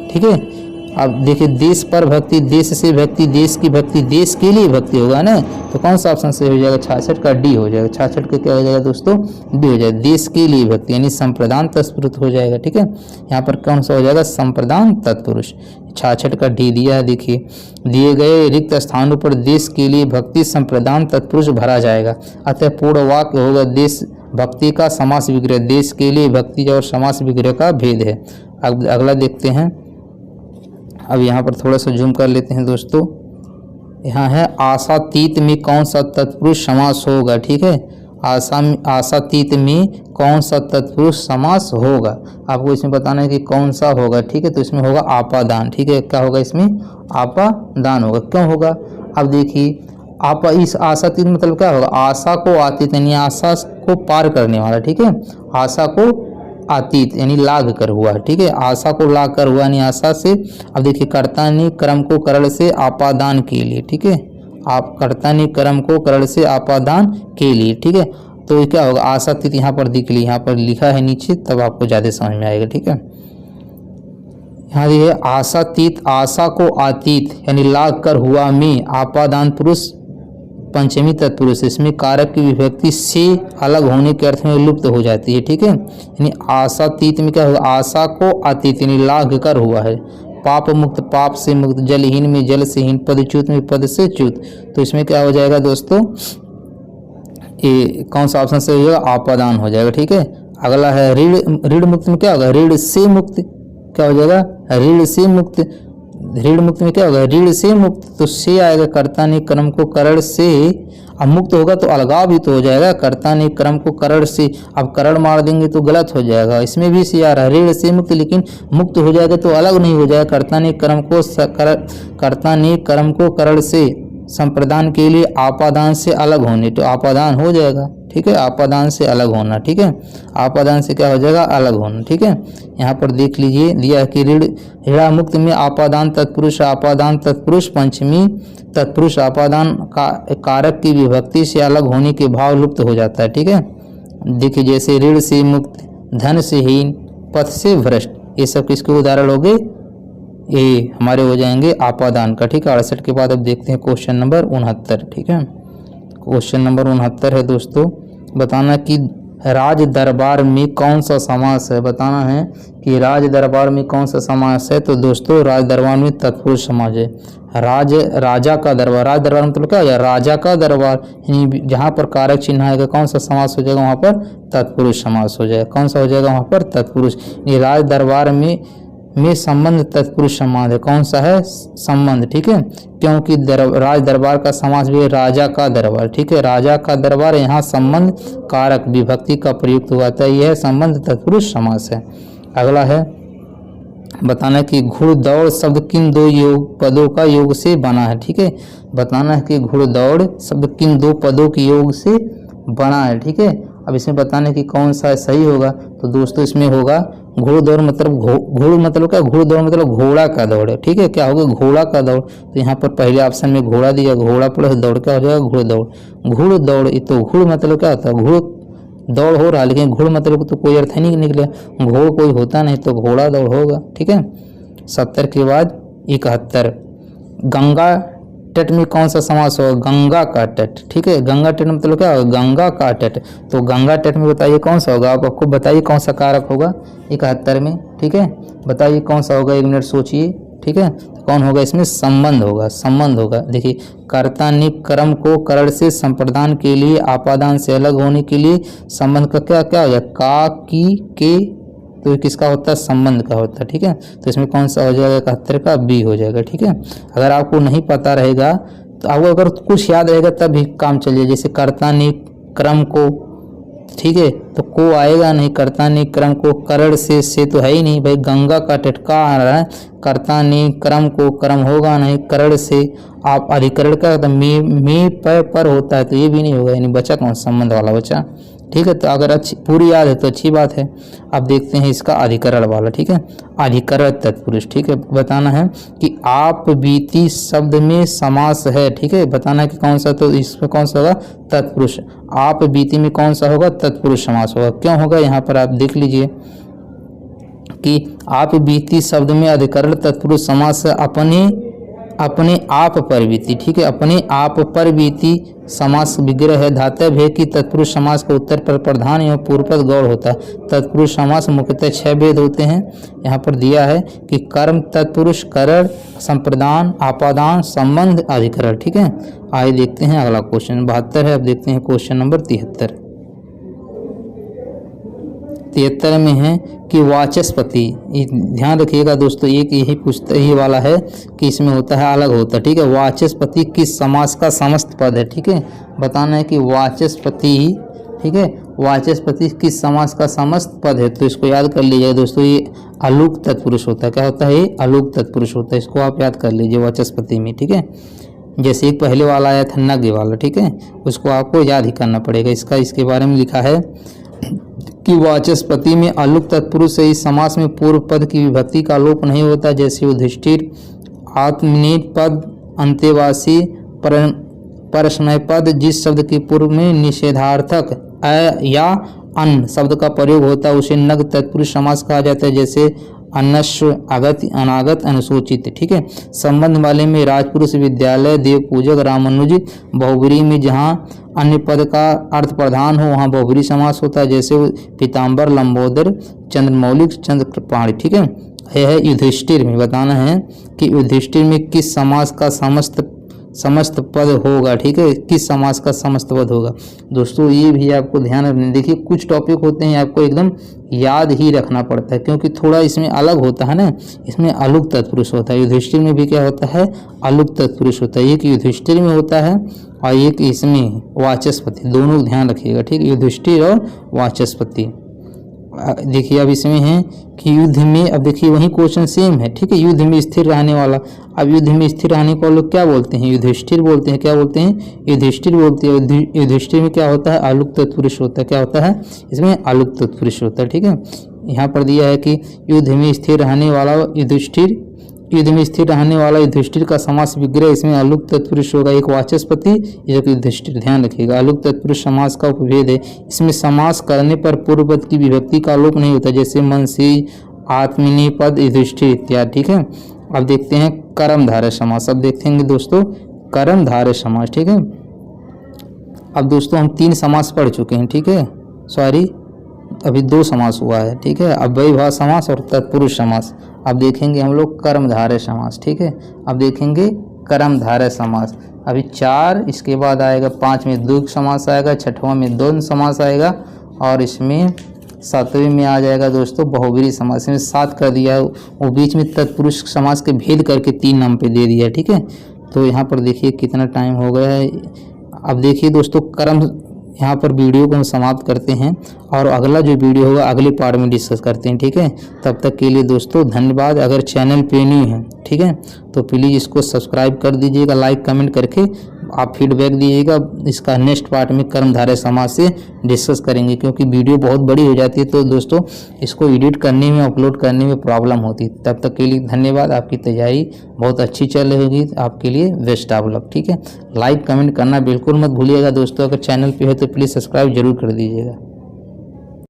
A: ठीक है। अब देखिए देश पर भक्ति, देश से भक्ति, देश की भक्ति, देश के लिए भक्ति होगा ना, तो कौन सा ऑप्शन से हो जाएगा 66 का डी हो जाएगा, 66 का क्या हो जाएगा दोस्तों डी हो जाएगा, देश के लिए भक्ति यानी संप्रदान तत्पुरुष हो जाएगा, ठीक है। यहाँ पर कौन सा हो जाएगा संप्रदान तत्पुरुष, 66 का डी दिया है। देखिए दिए गए रिक्त स्थानों पर देश के लिए भक्ति संप्रदान तत्पुरुष भरा जाएगा, अतः पूर्ण वाक्य होगा देश भक्ति का समास विग्रह, देश के लिए भक्ति और समास विग्रह का भेद है। अब अगला देखते हैं, अब यहाँ पर थोड़ा सा जूम कर लेते हैं दोस्तों, यहाँ है आशातीत में कौन सा तत्पुरुष समास होगा, ठीक है, आशातीत में कौन सा तत्पुरुष समास होगा, आपको इसमें बताना है कि कौन सा होगा, ठीक है। तो इसमें होगा आपादान, ठीक है, क्या होगा इसमें आपादान होगा, क्यों होगा, अब देखिए इस आशातीत मतलब क्या होगा, आशा को आतीत यानी आशा को पार करने वाला, ठीक है, आशा को आतीत यानी लाग कर हुआ, ठीक है, आशा को लाग कर हुआ यानी आशा से। अब देखिए कर्ता ने कर्म को करण से आपादान के लिए, ठीक है, आप कर्ता ने कर्म को करण से आपादान के लिए, ठीक है। तो क्या होगा आशातीत यहाँ पर दिख ली, यहाँ पर लिखा है नीचे तब आपको ज़्यादा समझ में आएगा, ठीक है। यहाँ देखिए आशातीत, आशा को आतीत यानी लाग कर हुआ में आपादान पुरुष पंचमी तत्पुरुष, इसमें कारक की विभक्ति से अलग होने के अर्थ में लुप्त हो जाती है, ठीक है। यानी आशातीत में क्या होगा आशा को अतीत यानी लाग कर हुआ है, पाप मुक्त पाप से मुक्त, जलहीन में जल से हीन, पदच्युत में पद से च्युत, तो इसमें क्या हो जाएगा दोस्तों ये कौन सा ऑप्शन से होगा आपादान हो जाएगा, ठीक है। अगला है ऋण मुक्त में क्या होगा ऋण से मुक्त, क्या हो जाएगा ऋण से मुक्त, ऋण मुक्त में क्या होगा ऋण से मुक्त, तो से आएगा कर्ता ने कर्म को करण से, अब मुक्त होगा तो अलगाव भी तो हो जाएगा, कर्ता ने कर्म को करण से, अब करण मार देंगे तो गलत हो जाएगा, इसमें भी से आ रहा है ऋण से मुक्त, लेकिन मुक्त हो जाएगा तो अलग नहीं हो जाएगा, कर्ता ने कर्म को करण से संप्रदान के लिए आपादान से अलग होने, तो आपादान हो जाएगा, ठीक है, आपादान से अलग होना, ठीक है, आपादान से क्या हो जाएगा अलग होना, ठीक है। यहाँ पर देख लीजिए दिया है कि ऋणा मुक्त में आपादान तत्पुरुष पंचमी तत्पुरुष आपादान का कारक की विभक्ति से अलग होने के भाव लुप्त हो जाता है, ठीक है। देखिए जैसे ऋण से मुक्त, धन से हीन, पथ से भ्रष्ट, ये सब किसके उदाहरण हो गए, ये हमारे हो जाएंगे आपादान का, ठीक है। 68 के बाद अब देखते हैं क्वेश्चन नंबर 69, ठीक है। क्वेश्चन नंबर 69 है दोस्तों, बताना कि राज दरबार में कौन सा समास है, बताना है कि राज दरबार में कौन सा समास है। तो दोस्तों राज दरबार में तत्पुरुष समास है। राजा का दरबार, राज दरबार मतलब क्या हो जाएगा, राजा का दरबार, यानी जहाँ पर कारक चिन्ह आएगा कौन सा समास हो जाएगा, वहाँ पर तत्पुरुष समास हो जाएगा। कौन सा हो जाएगा वहाँ पर, तत्पुरुष। ये राज दरबार में संबंध तत्पुरुष समास है। कौन सा है, संबंध, ठीक है, क्योंकि राज दरबार का समास भी है राजा का दरबार, ठीक है, राजा का दरबार, यहाँ संबंध कारक विभक्ति का प्रयुक्त हुआ था, यह संबंध तत्पुरुष समास है। अगला है बताना है कि घुड़दौड़ शब्द किन दो योग पदों का योग से बना है, ठीक है, बताना है कि घुड़दौड़ शब्द किन दो पदों के योग से बना है, ठीक है। अब इसमें बताना है कि कौन सा सही होगा। तो दोस्तों इसमें होगा घुड़दौड़ मतलब घुड़ मतलब क्या, घुड़दौड़ मतलब घोड़ा का दौड़ है, ठीक है, क्या होगा, घोड़ा का दौड़। तो यहाँ पर पहले ऑप्शन में घोड़ा दिया, घोड़ा प्लस दौड़ क्या हो जाएगा, घुड़दौड़। घुड़दौड़, तो घुड़ मतलब क्या होता है, घुड़ दौड़ हो रहा है, लेकिन घुड़ मतलब तो कोई अर्थ ही नहीं निकले, घोड़ कोई होता नहीं तो घोड़ा दौड़ होगा, ठीक है। 70 के बाद 71, गंगा तट में कौन सा समास होगा, गंगा का तट, ठीक है, गंगा तट मतलब क्या होगा, गंगा का तट। तो गंगा तट में बताइए कौन सा होगा, आपको बताइए कौन सा कारक होगा 71 में, ठीक है, बताइए कौन सा होगा, 1 मिनट सोचिए, ठीक है। तो कौन होगा इसमें, संबंध होगा, संबंध होगा। देखिए कर्ता ने कर्म को करण से संप्रदान के लिए आपादान से अलग होने के लिए संबंध का क्या क्या हो जाएगा, का की के, तो किसका होता है, संबंध का होता है, ठीक है। तो इसमें कौन सा हो जाएगा, 71 का बी हो जाएगा, ठीक है। अगर आपको नहीं पता रहेगा तो आपको अगर कुछ याद रहेगा तब भी काम चलिए, जैसे कर्ता ने क्रम को, ठीक है, तो को आएगा नहीं, कर्ता ने क्रम को, करण से तो है ही नहीं भाई, गंगा का टटका आ रहा है, कर्ता ने क्रम को, क्रम होगा नहीं, करण से आप अधिकरण का तो मे पर होता है, तो ये भी नहीं होगा, यानी बचा कौन, संबंध वाला बचा, ठीक है। तो अगर अच्छी पूरी याद है तो अच्छी बात है। अब देखते हैं इसका अधिकरण वाला, ठीक है, अधिकरण तत्पुरुष, ठीक है, बताना है कि आप बीती शब्द में समास है, ठीक है, बताना है कि कौन सा, तो इसमें कौन सा होगा, तत्पुरुष। आप बीती में कौन सा होगा, तत्पुरुष समास होगा। क्यों होगा, यहाँ पर आप देख लीजिए कि आप बीती शब्द में अधिकरण तत्पुरुष समास अपने आप पर बीती, ठीक है, अपने आप पर बीती समास विग्रह है, धातव्य है कि तत्पुरुष समास का उत्तर पर प्रधान एवं पूर्वपद गौड़ होता है। तत्पुरुष समास मुख्यतः 6 भेद होते हैं, यहाँ पर दिया है कि कर्म तत्पुरुष, करण, संप्रदान, आपादान, संबंध, अधिकरण, ठीक है। आइए देखते हैं अगला क्वेश्चन 72 है। अब देखते हैं क्वेश्चन नंबर 73 में है कि वाचस्पति, ध्यान रखिएगा दोस्तों, एक यही पूछता ही वाला है कि इसमें होता है अलग होता है, ठीक है। वाचस्पति किस समास का समस्त पद है, ठीक है, बताना है कि वाचस्पति, ठीक है, वाचस्पति किस समास का समस्त पद है। तो इसको याद कर लीजिए दोस्तों, ये अलुक तत्पुरुष होता है, क्या होता है, ये अलुक तत्पुरुष होता है, इसको आप याद कर लीजिए वाचस्पति में, ठीक है। जैसे एक पहले वाला आया था नग्य वाला, ठीक है, उसको आपको याद ही करना पड़ेगा। इसके बारे में लिखा है कि वाचस्पति में अलुक तत्पुरुष से इस समास में पूर्व पद की विभक्ति का लोप नहीं होता, जैसे युधिष्ठिर, आत्मनिट पद, अंत्यवासी, परस्मय पद, जिस शब्द के पूर्व में निषेधार्थक अ या अन शब्द का प्रयोग होता है उसे नग तत्पुरुष समास कहा जाता है, जैसे अनश्व, अगत, अनागत, अनुसूचित, ठीक है। संबंध वाले में राजपुरुष, विद्यालय, देव पूजक, रामानुज, बहुब्री में जहाँ अन्य पद का अर्थ प्रधान हो वहाँ बहुब्री समास होता है, जैसे पीताम्बर, लंबोदर, चंद्रमौलिक, चंद्रपाणी, ठीक है। यह है युधिष्ठिर में, बताना है कि युधिष्ठिर में किस समास का समस्त पद होगा, ठीक है, किस समास का समस्त पद होगा। दोस्तों ये भी आपको ध्यान रखना, देखिए कुछ टॉपिक होते हैं आपको एकदम याद ही रखना पड़ता है, क्योंकि थोड़ा इसमें अलग होता है ना, इसमें अलुक तत्पुरुष होता है, युधिष्ठिर में भी क्या होता है, अलुक तत्पुरुष होता है, एक युधिष्ठिर में होता है और एक इसमें वाचस्पति, दोनों ध्यान रखिएगा, ठीक, युधिष्ठिर और वाचस्पति। देखिए अब इसमें है कि युद्ध में, अब देखिए वही क्वेश्चन सेम है, ठीक है, युद्ध में स्थिर रहने वाला। अब युद्ध में स्थिर रहने को लोग क्या बोलते हैं, युधिष्ठिर बोलते हैं, क्या बोलते हैं, युधिष्ठिर बोलते हैं। युधिष्ठिर में क्या होता है, अलुक तत्पुरुष होता है, क्या होता है, इसमें अलुक तत्पुरुष होता है, ठीक है। यहाँ पर दिया है कि युद्ध में स्थिर रहने वाला युधिष्ठिर, युद्ध में स्थिर रहने वाला युधिष्ठिर का समास विग्रह, इसमें अलुक तत्पुरुष होगा, एक वाचस्पति, एक युधिष्ठिर, ध्यान रखिएगा। अलुक तत्पुरुष समास का उपभेद है, इसमें समास करने पर पूर्व पद की विभक्ति का लोप नहीं होता, जैसे मनसी, आत्मनि पद, युधिष्ठिर इत्यादि, ठीक है। अब देखते हैं कर्मधारय समास। अब देखेंगे दोस्तों कर्मधारय समास, ठीक है। अब दोस्तों हम 3 समास पढ़ चुके हैं, ठीक है, सॉरी अभी 2 समास हुआ है, ठीक है। अव्ययीभाव समास और तत्पुरुष समास। अब देखेंगे हम लोग कर्मधारय समास, ठीक है। अब देखेंगे कर्मधारय समास। अभी 4, इसके बाद आएगा 5 में द्विगु समास आएगा, 6वां में द्वंद्व समास आएगा और इसमें 7वें में आ जाएगा दोस्तों बहुब्रीहि समास। में 7 कर दिया, वो बीच में तत्पुरुष समास के भेद करके 3 नाम पे दे दिया, ठीक है। तो यहाँ पर देखिए कितना टाइम हो गया है। अब देखिए दोस्तों कर्म, यहाँ पर वीडियो को हम समाप्त करते हैं और अगला जो वीडियो होगा अगले पार्ट में डिस्कस करते हैं, ठीक है। तब तक के लिए दोस्तों धन्यवाद। अगर चैनल पे न्यू है, ठीक है, तो प्लीज़ इसको सब्सक्राइब कर दीजिएगा, लाइक कमेंट करके आप फीडबैक दीजिएगा। इसका नेक्स्ट पार्ट में कर्मधारय समास से डिस्कस करेंगे, क्योंकि वीडियो बहुत बड़ी हो जाती है तो दोस्तों इसको एडिट करने में, अपलोड करने में प्रॉब्लम होती है। तब तक के लिए धन्यवाद। आपकी तैयारी बहुत अच्छी चल रही होगी, आपके लिए बेस्ट ऑफ लक, ठीक है। लाइक कमेंट करना बिल्कुल मत भूलिएगा दोस्तों। अगर चैनल पे है तो प्लीज़ सब्सक्राइब जरूर कर दीजिएगा।